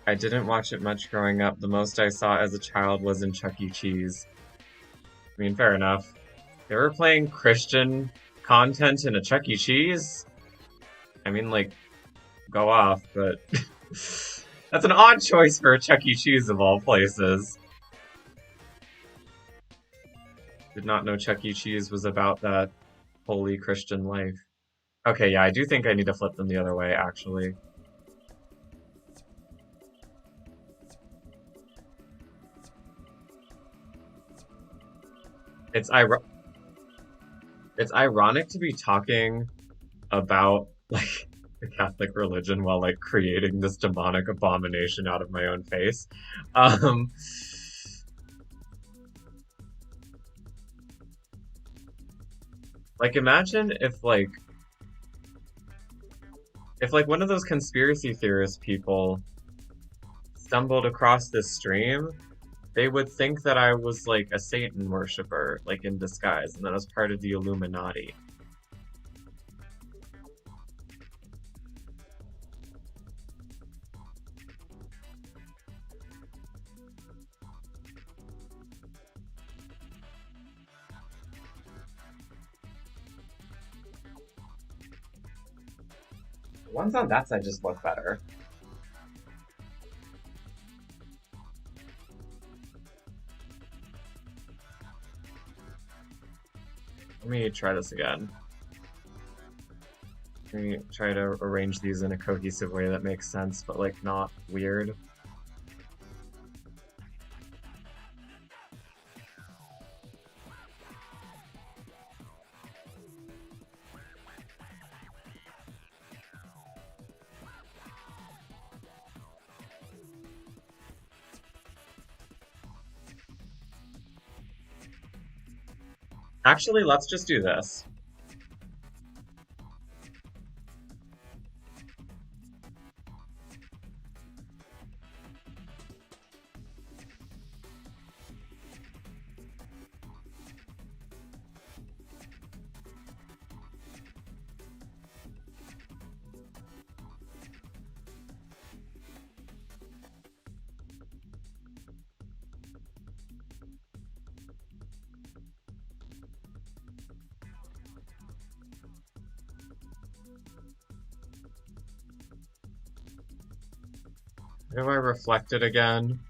Speaker 1: I didn't watch it much growing up. The most I saw as a child was in Chuck E. Cheese. I mean, fair enough. They were playing Christian content in a Chuck E. Cheese? I mean, like, go off, but... That's an odd choice for a Chuck E. Cheese of all places. Did not know Chuck E. Cheese was about that holy Christian life. Okay, yeah, I do think I need to flip them the other way, actually. It's ironic to be talking about, like, the Catholic religion while, like, creating this demonic abomination out of my own face. Like, imagine if, like, one of those conspiracy theorist people stumbled across this stream, they would think that I was, like, a Satan worshiper, like, in disguise, and that I was part of the Illuminati. The ones on that side just look better. Let me try this again. Let me try to arrange these in a cohesive way that makes sense, but like not weird. Actually, let's just do this. How do I reflect it again?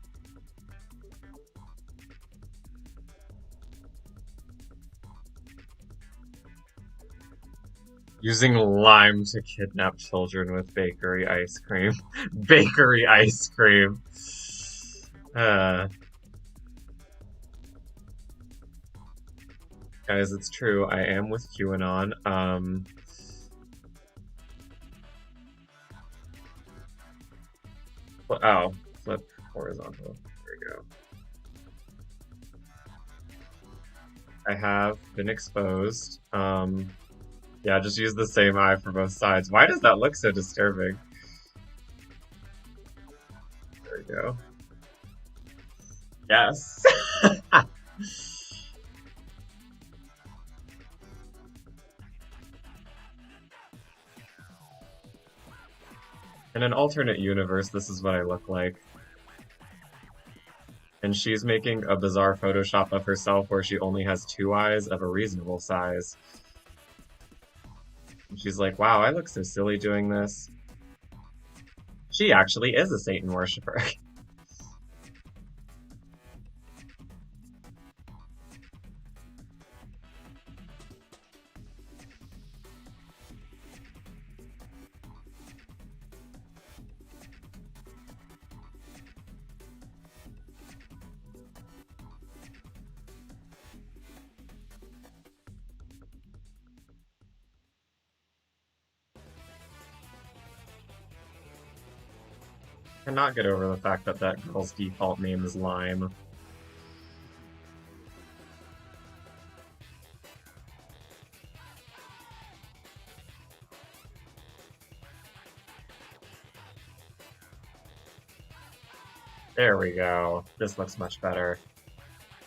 Speaker 1: Using lime to kidnap children with bakery ice cream. Bakery ice cream. Uh, guys, it's true. I am with QAnon. Oh, flip horizontal. There we go. I have been exposed. Yeah, just use the same eye for both sides. Why does that look so disturbing? There we go. Yes. In an alternate universe, this is what I look like. And she's making a bizarre Photoshop of herself where she only has two eyes of a reasonable size. And she's like, wow, I look so silly doing this. She actually is a Satan worshiper. Cannot get over the fact that that girl's default name is Lime. There we go. This looks much better.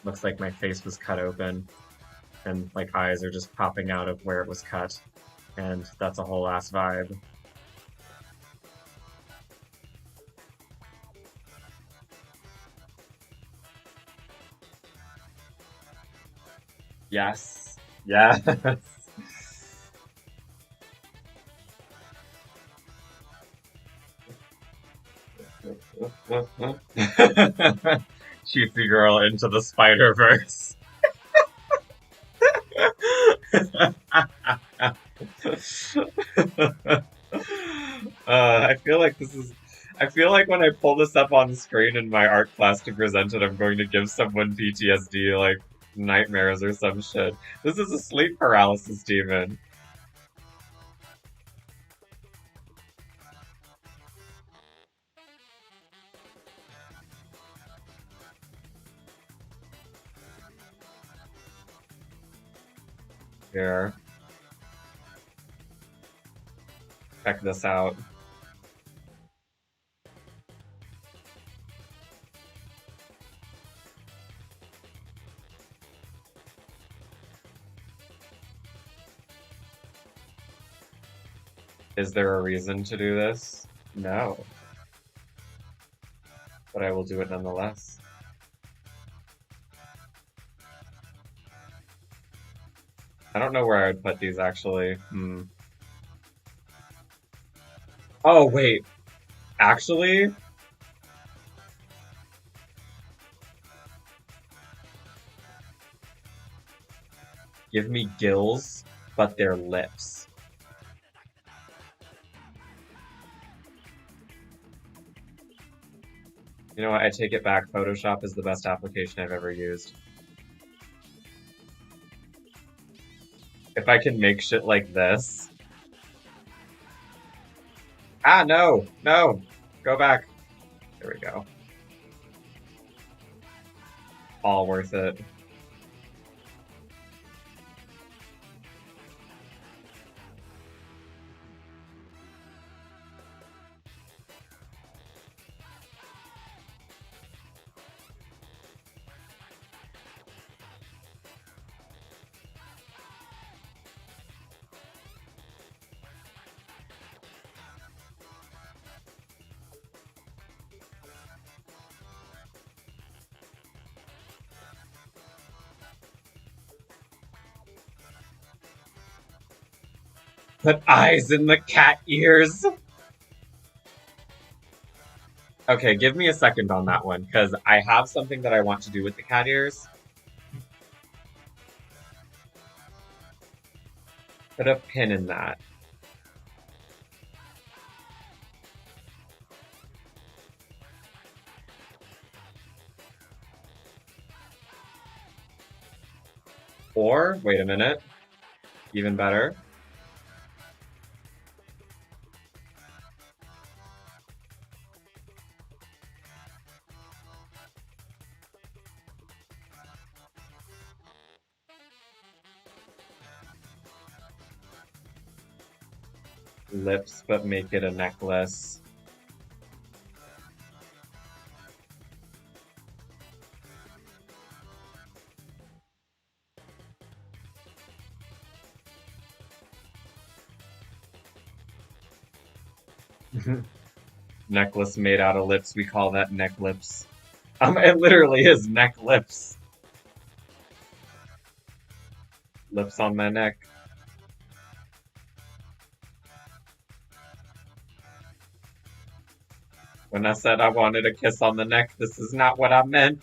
Speaker 1: Looks like my face was cut open, and like eyes are just popping out of where it was cut, and that's a whole ass vibe. Yes. Yes. Cheesy girl into the Spider-Verse. I feel like this is. I feel like when I pull this up on screen in my art class to present it, I'm going to give someone PTSD, like nightmares or some shit. This is a sleep paralysis demon. Here, check this out. Is there a reason to do this? No. But I will do it nonetheless. I don't know where I would put these actually. Oh, wait. Actually? Give me gills, but they're lips. You know what? I take it back. Photoshop is the best application I've ever used. If I can make shit like this. Ah, no! No! Go back. There we go. All worth it. Put eyes in the cat ears! Okay, give me a second on that one, because I have something that I want to do with the cat ears. Put a pin in that. Or, wait a minute, even better. Lips, but make it a necklace. Necklace made out of lips, we call that neck lips. It literally is neck lips. Lips on my neck. When I said I wanted a kiss on the neck, this is not what I meant.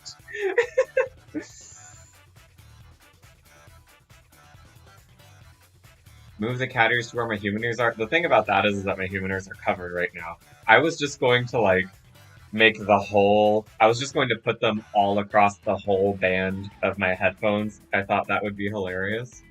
Speaker 1: Move the cat ears to where my human ears are. The thing about that is that my human ears are covered right now. I was just going to like make the whole, I was just going to put them all across the whole band of my headphones. I thought that would be hilarious.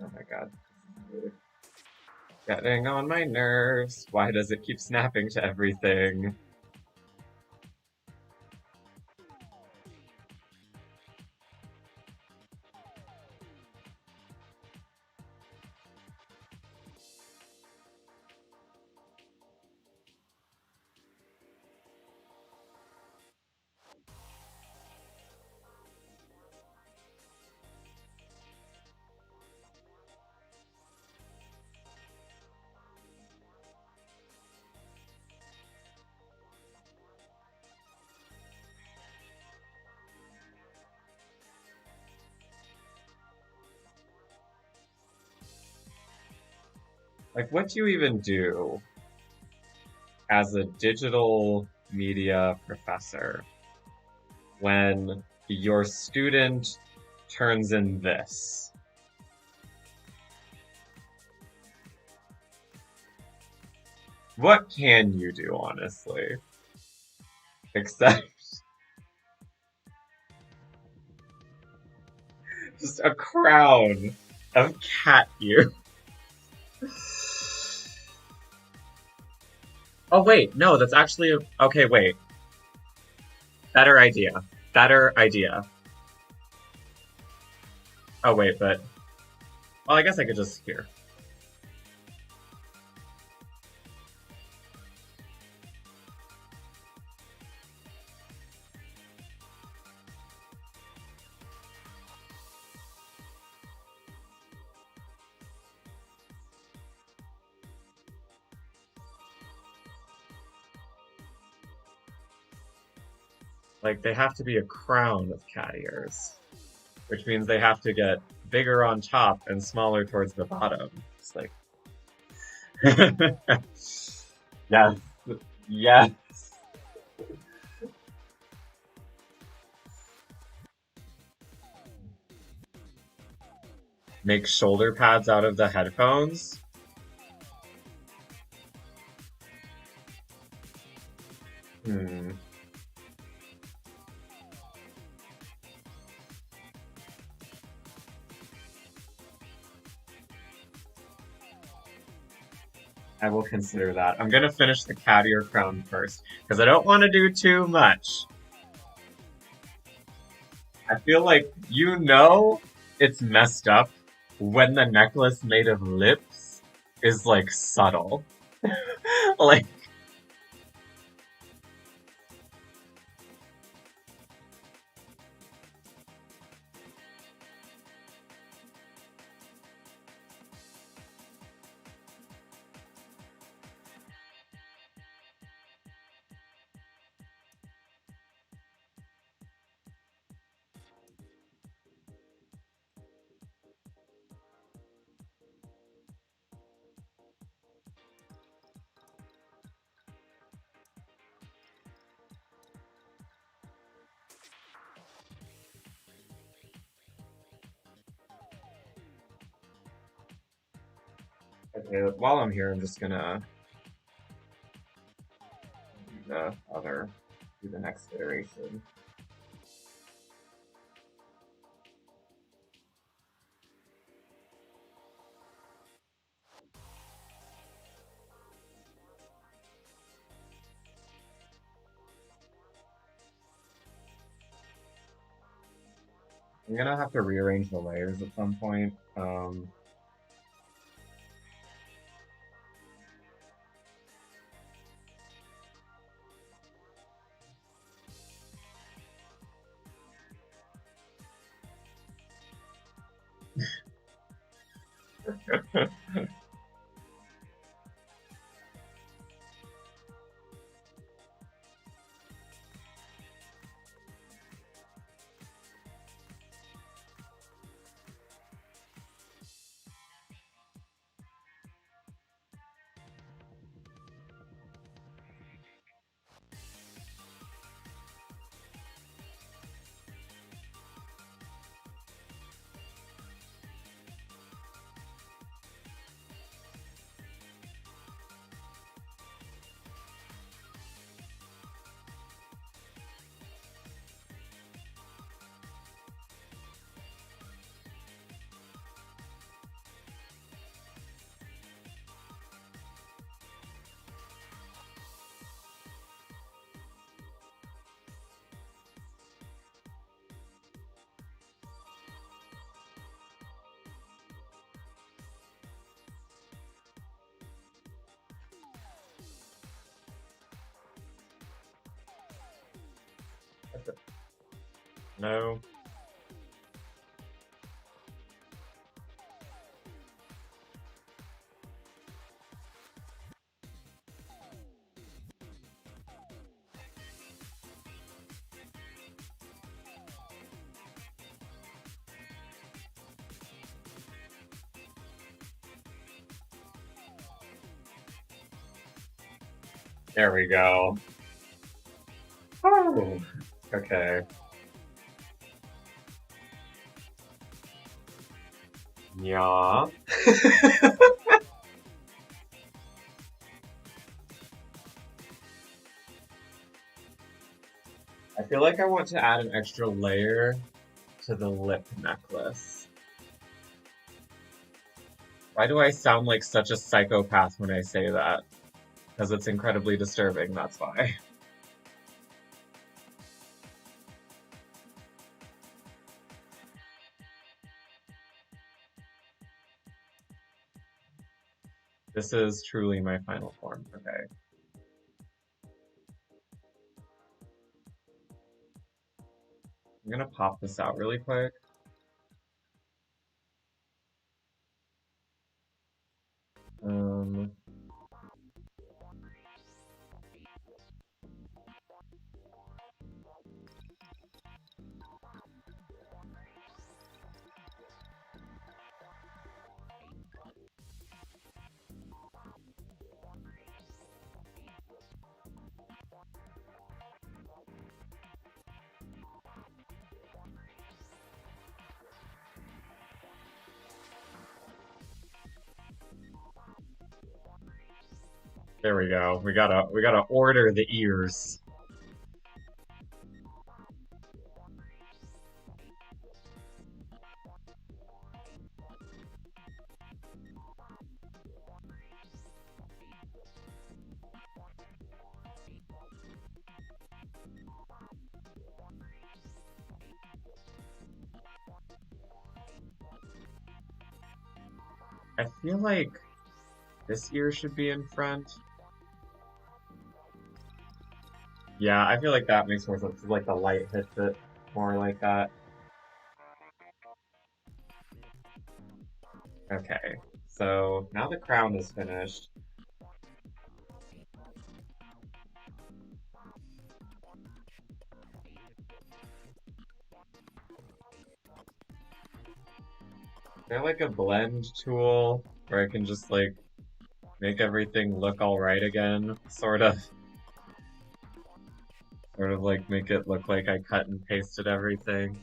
Speaker 1: Oh my god. Getting on my nerves. Why does it keep snapping to everything? Like, what do you even do as a digital media professor when your student turns in this? What can you do, honestly? Except just a crown of cat ears. Oh wait, no, that's actually okay, wait. Better idea. Better idea. Oh wait, but well, I guess I could just here. Like they have to be a crown of cat ears, which means they have to get bigger on top and smaller towards the bottom. It's like, yes, yes. Make shoulder pads out of the headphones. Hmm. I will consider that. I'm gonna finish the cat ear crown first, because I don't want to do too much. I feel like it's messed up when the necklace made of lips is like subtle. Like okay, while I'm here, I'm just gonna do the next iteration. I'm gonna have to rearrange the layers at some point. No. There we go. Oh, okay. Yeah. I feel like I want to add an extra layer to the lip necklace. Why do I sound like such a psychopath when I say that? Because it's incredibly disturbing, that's why. This is truly my final form. Okay. I'm gonna pop this out really quick. Um, there we go. We gotta order the ears. I feel like this ear should be in front. Yeah, I feel like that makes more sense. Like the light hits it more like that. Okay, so now the crown is finished. Is there like a blend tool where I can just like make everything look alright again? Sort of. Sort of like make it look like I cut and pasted everything.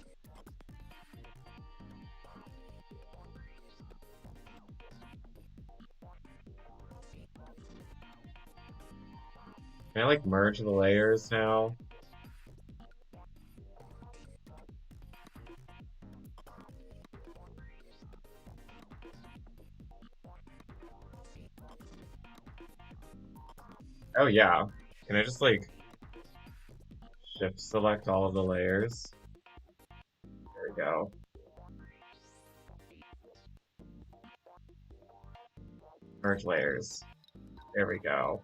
Speaker 1: Can I like merge the layers now? Oh yeah. Can I just like shift select all of the layers? There we go. Merge layers. There we go.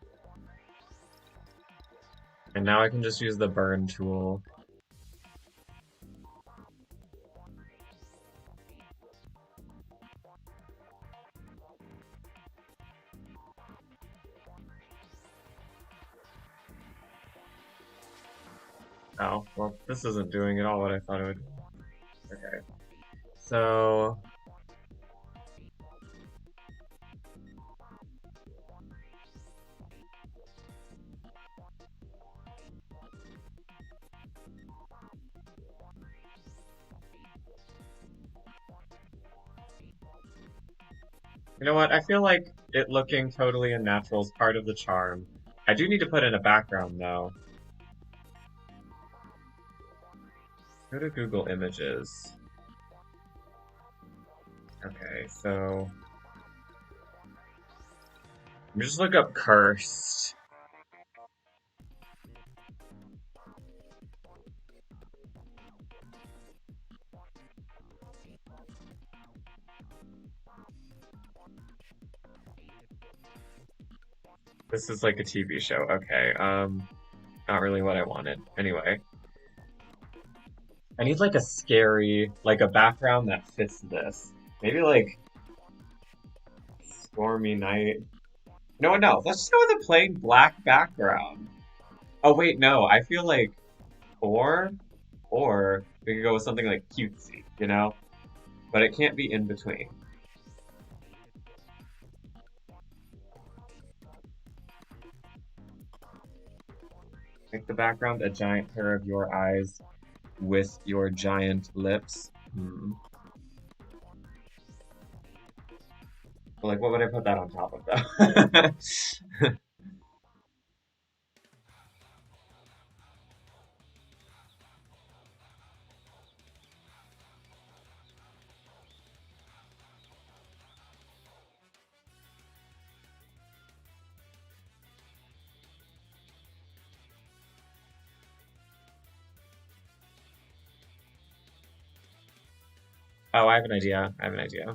Speaker 1: And now I can just use the burn tool. Oh, well, this isn't doing at all what I thought it would. Okay. So, you know what? I feel like it looking totally unnatural is part of the charm. I do need to put in a background though. Go to Google Images. Okay, so just look up cursed. This is like a TV show. Okay, not really what I wanted. Anyway, I need like a scary, like a background that fits this. Maybe like stormy night. No, no, let's just go with a plain black background. Oh wait, no, I feel like, or, or we could go with something like cutesy, you know? But it can't be in between. Make the background a giant pair of your eyes with your giant lips. Hmm. Like, what would I put that on top of though? Oh, I have an idea. I have an idea.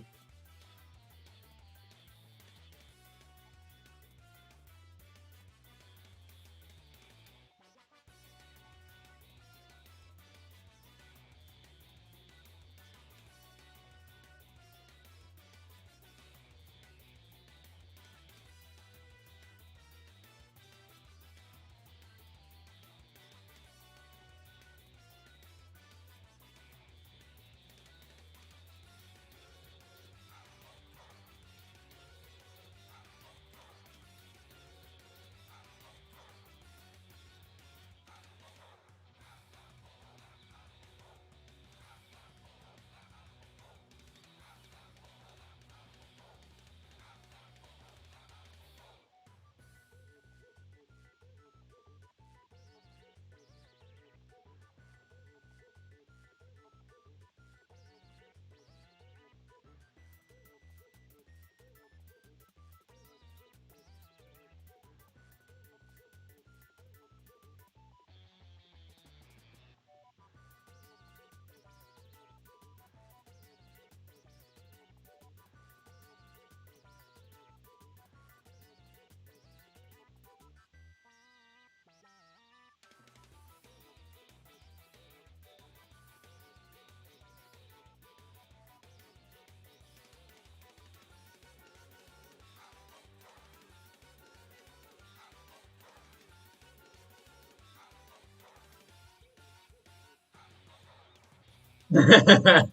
Speaker 1: I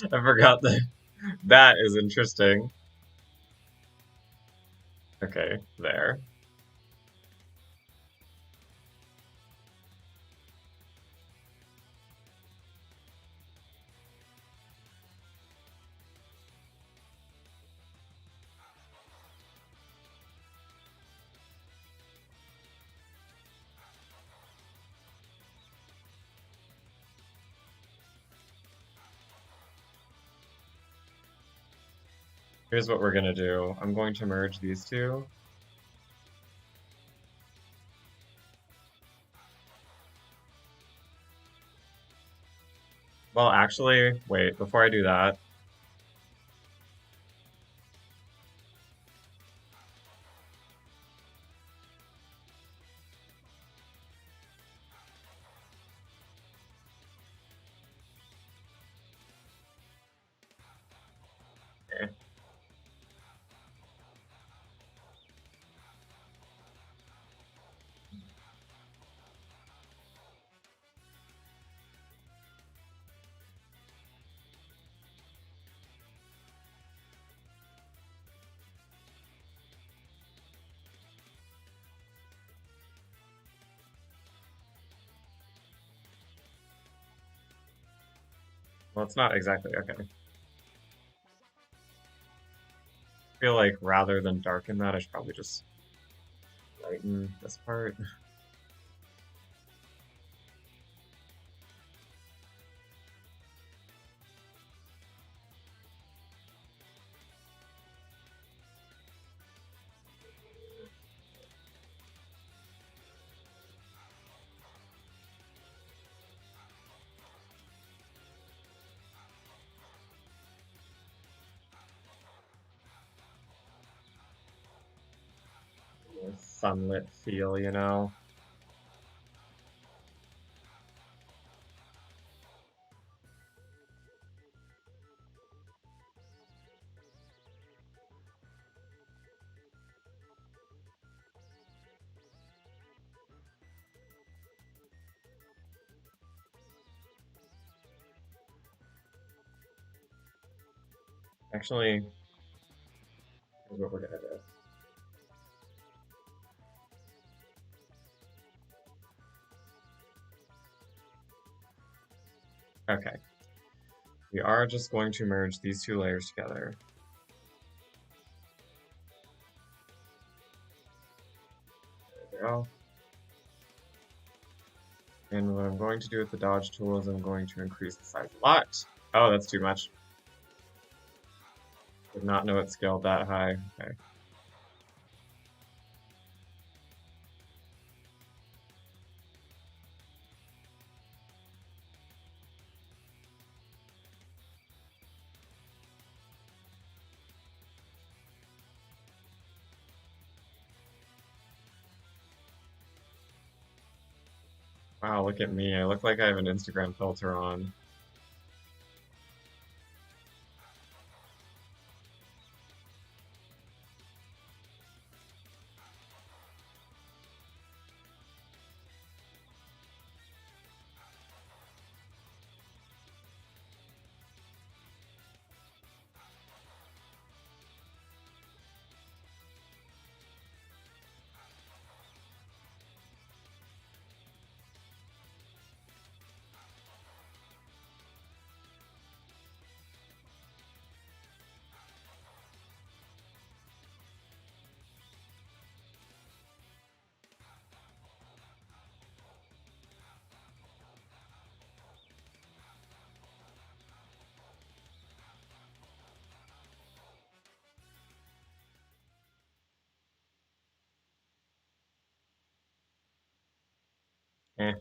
Speaker 1: forgot that. That is interesting. Okay, there. Here's what we're gonna do. I'm going to merge these two. Well, actually, wait, before I do that, okay. Well, it's not exactly okay. I feel like rather than darken that, I should probably just lighten this part. More sunlit feel, you know? Actually, here's what we're gonna do. Okay, we are just going to merge these two layers together. There we go. And what I'm going to do with the dodge tool is I'm going to increase the size a lot. Oh, that's too much. Did not know it scaled that high. Okay. Wow, look at me. I look like I have an Instagram filter on. Eh,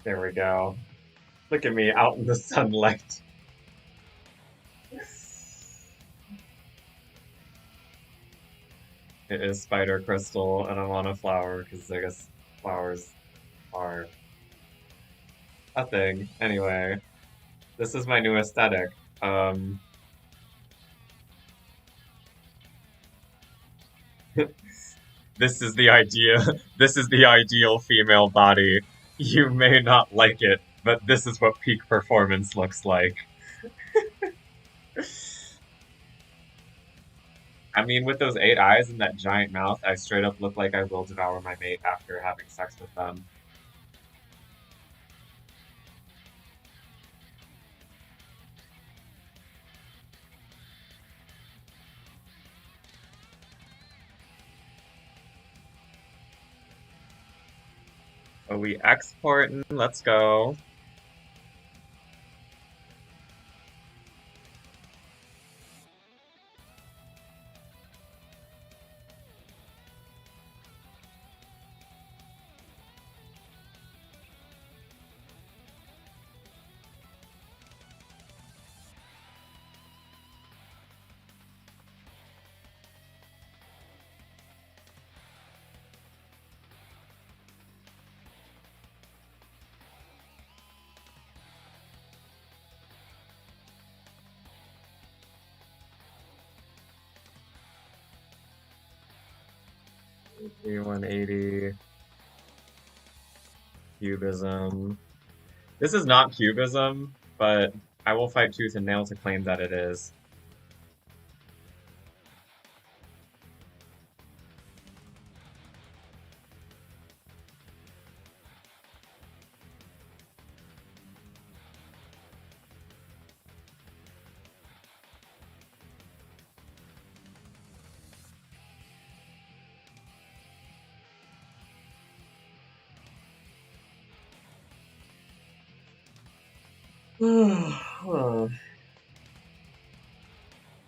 Speaker 1: there we go. Look at me out in the sunlight. It is spider crystal, and I'm on a flower because I guess flowers are a thing. Anyway, this is my new aesthetic. Um, This is the idea. This is the ideal female body. You may not like it, but this is what peak performance looks like. I mean, with those 8 eyes and that giant mouth, I straight up look like I will devour my mate after having sex with them. Are we exporting? Let's go. D180. Cubism. This is not cubism, but I will fight tooth and nail to claim that it is.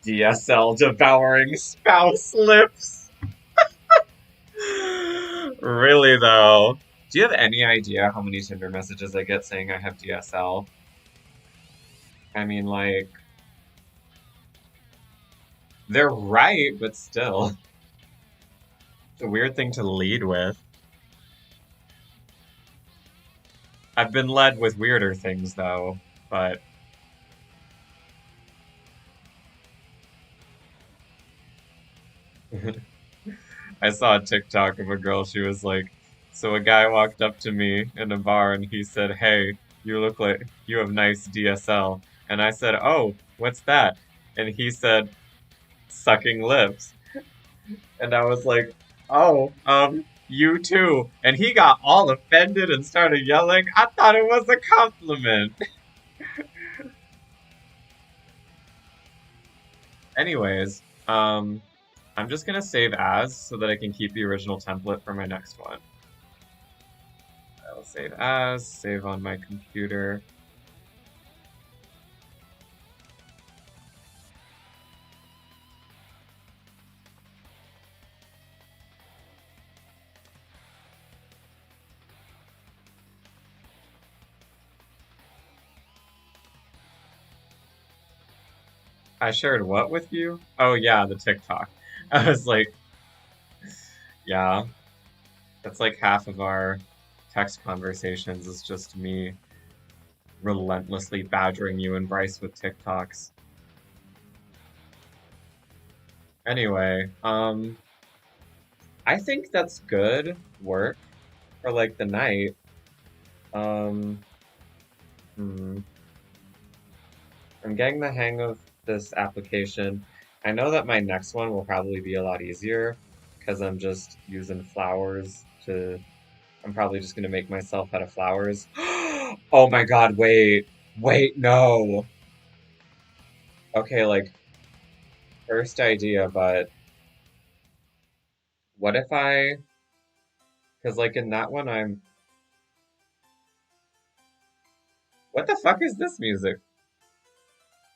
Speaker 1: DSL devouring spouse lips. Really though. Do you have any idea how many Tinder messages I get saying I have DSL? I mean, like, they're right, but still. It's a weird thing to lead with. I've been led with weirder things though, but I saw a TikTok of a girl, she was like, so a guy walked up to me in a bar and he said, hey, you look like you have nice DSL. And I said, oh, what's that? And he said, sucking lips. And I was like, oh, you too. And he got all offended and started yelling. I thought it was a compliment. Anyways, I'm just gonna save as so that I can keep the original template for my next one. I'll save as, save on my computer. I shared what with you? Oh yeah, the TikTok. I was like, yeah, that's like half of our text conversations is just me relentlessly badgering you and Bryce with TikToks. Anyway, I think that's good work for like the night. Um, hmm. I'm getting the hang of this application. I know that my next one will probably be a lot easier because I'm just using flowers to. I'm probably just gonna make myself out of flowers. Oh my god, wait. Wait, no. Okay, like, first idea, but what if I. Because, like, in that one, I'm. What the fuck is this music?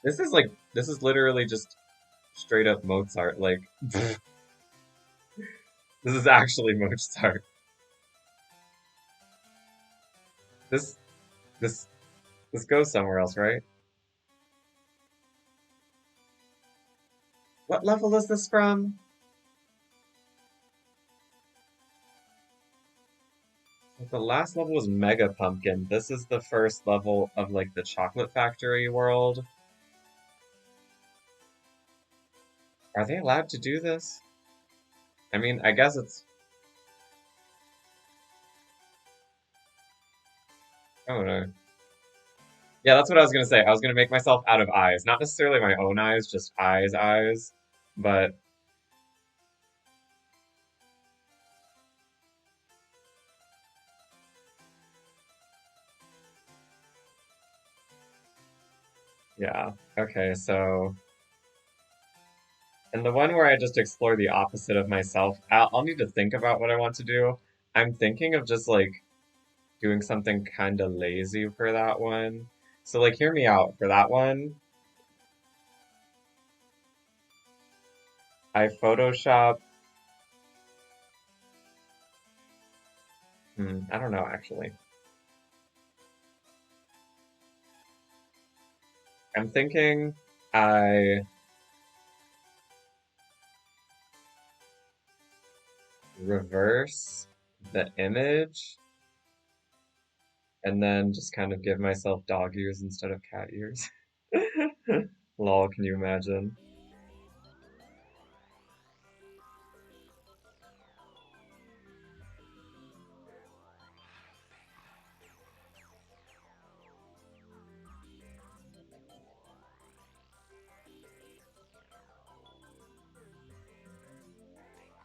Speaker 1: This is like. This is literally just straight up Mozart. Like, this is actually Mozart. This. This. This goes somewhere else, right? What level is this from? The last level was Mega Pumpkin. This is the first level of like the Chocolate Factory world. Are they allowed to do this? I mean, I guess it's Oh no. Yeah, that's what I was gonna say. I was gonna make myself out of eyes. Not necessarily my own eyes, just eyes. But yeah. Okay, so and the one where I just explore the opposite of myself, I'll need to think about what I want to do. I'm thinking of just like doing something kind of lazy for that one. So like hear me out for that one. I Photoshop I don't know actually. I'm thinking I reverse the image and then just kind of give myself dog ears instead of cat ears. Lol, can you imagine?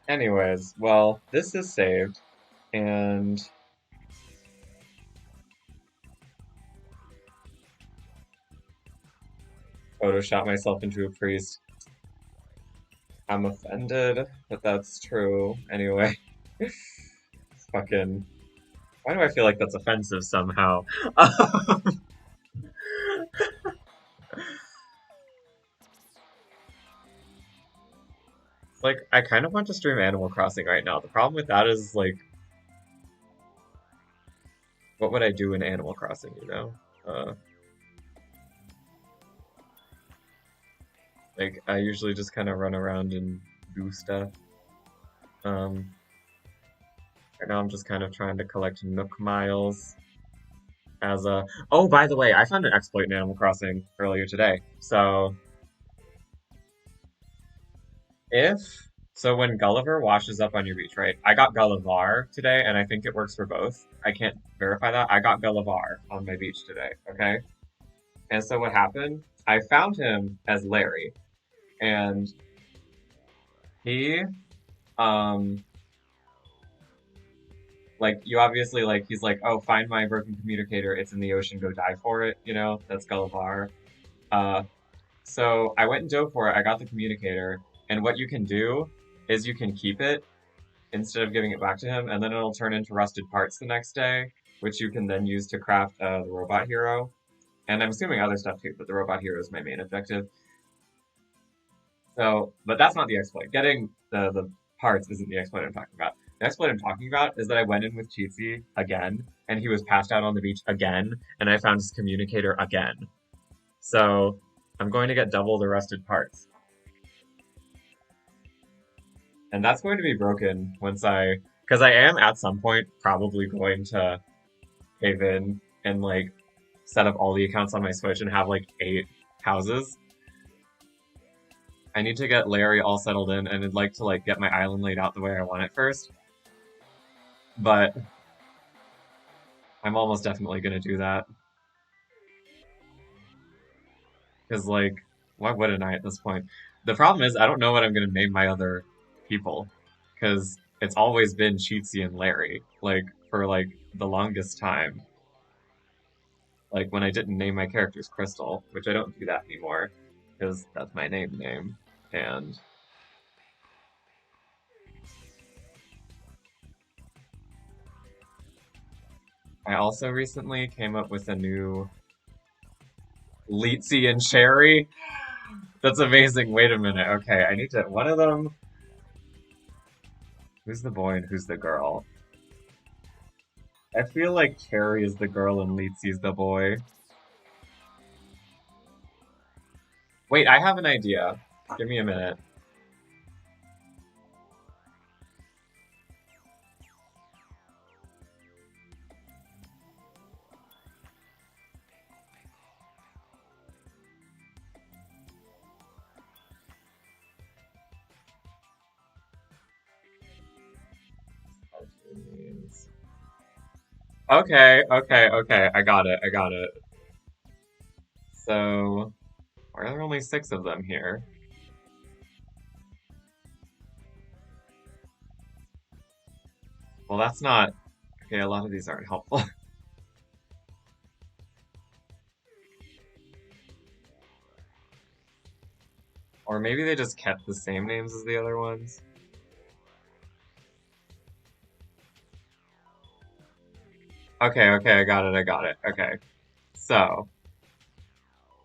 Speaker 1: Anyways, well, this is saved and Photoshop myself into a priest. I'm offended, but that's true. Anyway, fucking. Why do I feel like that's offensive somehow? Like, I kind of want to stream Animal Crossing right now. The problem with that is, like, what would I do in Animal Crossing, you know? Like, I usually just kind of run around and do stuff. Um, right now I'm just kind of trying to collect Nook Miles as a... Oh, by the way, I found an exploit in Animal Crossing earlier today. So, if... So when Gulliver washes up on your beach, right? I got Gullivar today, and I think it works for both. I can't verify that. I got Gullivar on my beach today, okay? And so what happened? I found him as Larry, and he, um, like, you obviously, like, he's like, oh, find my broken communicator, it's in the ocean, go dive for it, you know? That's Gullivar. Uh, so I went and dove for it, I got the communicator, and what you can do is you can keep it instead of giving it back to him, and then it'll turn into rusted parts the next day, which you can then use to craft the robot hero. And I'm assuming other stuff too, but the robot hero is my main objective. So, but that's not the exploit. Getting the parts isn't the exploit I'm talking about. The exploit I'm talking about is that I went in with Cheatsy again, and he was passed out on the beach again, and I found his communicator again. So, I'm going to get double the rusted parts. And that's going to be broken once because I am at some point probably going to cave in and like set up all the accounts on my Switch and have like 8 houses. I need to get Larry all settled in, and I'd like to like get my island laid out the way I want it first. But I'm almost definitely gonna do that because like, why wouldn't I at this point? The problem is I don't know what I'm gonna name my other people because it's always been Cheatsy and Larry like for like the longest time. Like when I didn't name my characters Crystal, which I don't do that anymore because that's my name. And I also recently came up with a new Leetsy and Cherry. That's amazing. Wait a minute. Okay, I need to. One of them. Who's the boy and who's the girl? I feel like Cherry is the girl and Leetsy's the boy. Wait, I have an idea. Give me a minute. Okay, okay, okay. I got it. I got it. So, why are there only six of them here? Well, that's not. Okay, a lot of these aren't helpful. Or maybe they just kept the same names as the other ones. Okay, okay, I got it, I got it. Okay. So,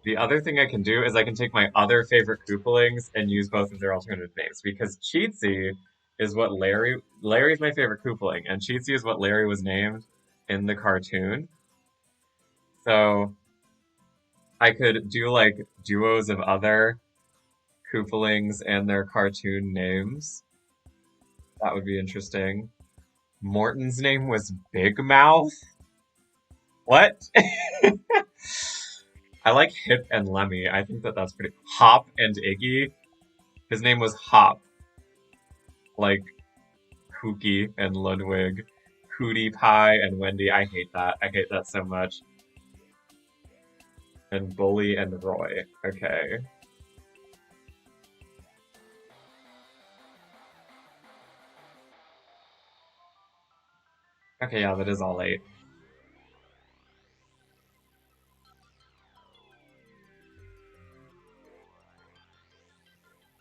Speaker 1: the other thing I can do is I can take my other favorite Koopalings and use both of their alternative names because Cheatsy is what Larry's my favorite Koopaling, and Cheatsy is what Larry was named in the cartoon. So I could do like duos of other Koopalings and their cartoon names. That would be interesting. Morton's name was Big Mouth. What? I like Hip and Lemmy. I think that that's pretty. Hop and Iggy. His name was Hop, like Kooky and Ludwig. Hootie Pie and Wendy. I hate that. I hate that so much. And Bully and Roy. Okay. Okay, yeah, that is all eight.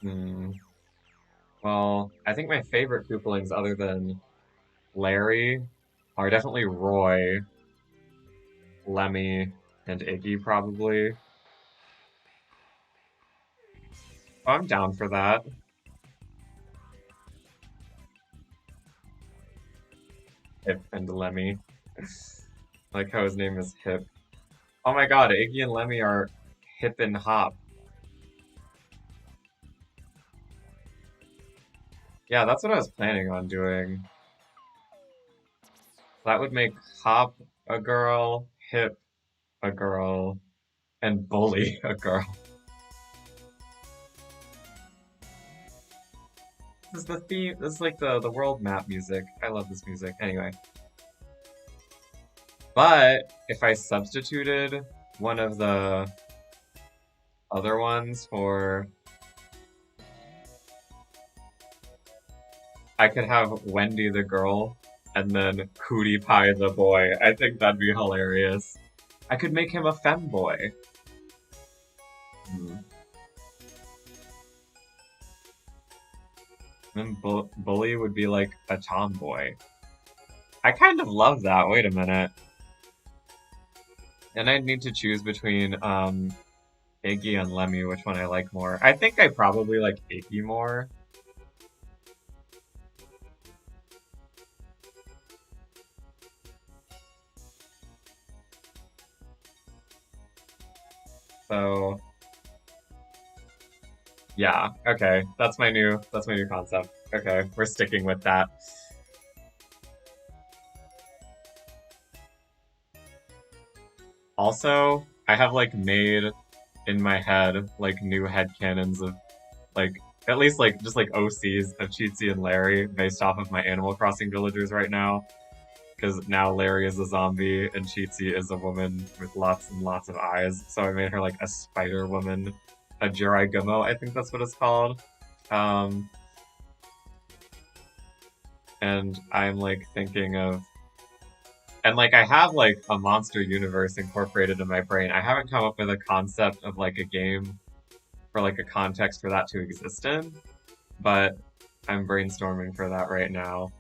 Speaker 1: Hmm. Well, I think my favorite Koopalings other than Larry are definitely Roy, Lemmy, and Iggy probably. Oh, I'm down for that. Hip and Lemmy. Like how his name is Hip. Oh my god, Iggy and Lemmy are hip and hop. Yeah, that's what I was planning on doing. That would make Hop a girl, Hip a girl, and Bully a girl. This is the theme. This is like the world map music. I love this music. Anyway, but if I substituted one of the other ones for, I could have Wendy the girl and then Cootie Pie the boy. I think that'd be hilarious. I could make him a femboy. Hmm. Then Bully would be like a tomboy. I kind of love that. Wait a minute. And I'd need to choose between Iggy and Lemmy, which one I like more. I think I probably like Iggy more. So yeah, okay. That's my new concept. Okay, we're sticking with that. Also, I have like made in my head like new headcanons of like at least like just like OCs of Cheatsy and Larry based off of my Animal Crossing villagers right now. Because now Larry is a zombie and Cheatsy is a woman with lots and lots of eyes. So I made her like a spider woman, a Jiraigumo, I think that's what it's called. Um, and I'm like thinking of, and like I have like a monster universe incorporated in my brain. I haven't come up with a concept of like a game for like a context for that to exist in, but I'm brainstorming for that right now.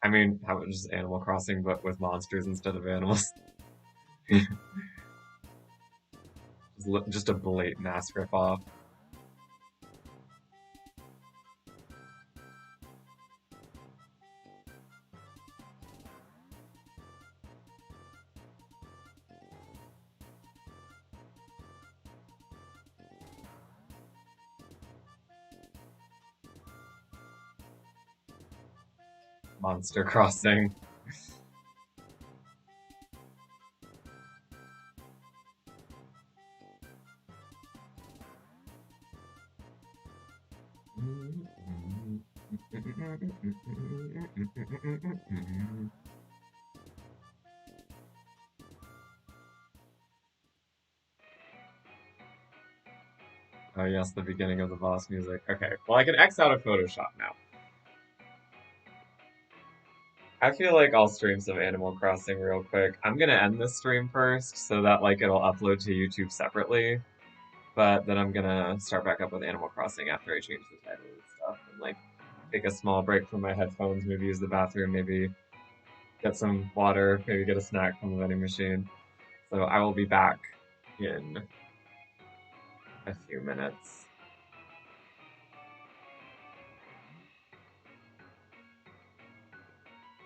Speaker 1: I mean, how about just Animal Crossing but with monsters instead of animals? Just a blatant ass ripoff. Monster Crossing. Oh yes, the beginning of the boss music. Okay, well I can X out of Photoshop now. I feel like I'll stream some Animal Crossing real quick. I'm gonna end this stream first so that like it'll upload to YouTube separately. But then I'm gonna start back up with Animal Crossing after I change the title and stuff, and like take a small break from my headphones, maybe use the bathroom, maybe get some water, maybe get a snack from the vending machine. So I will be back in a few minutes.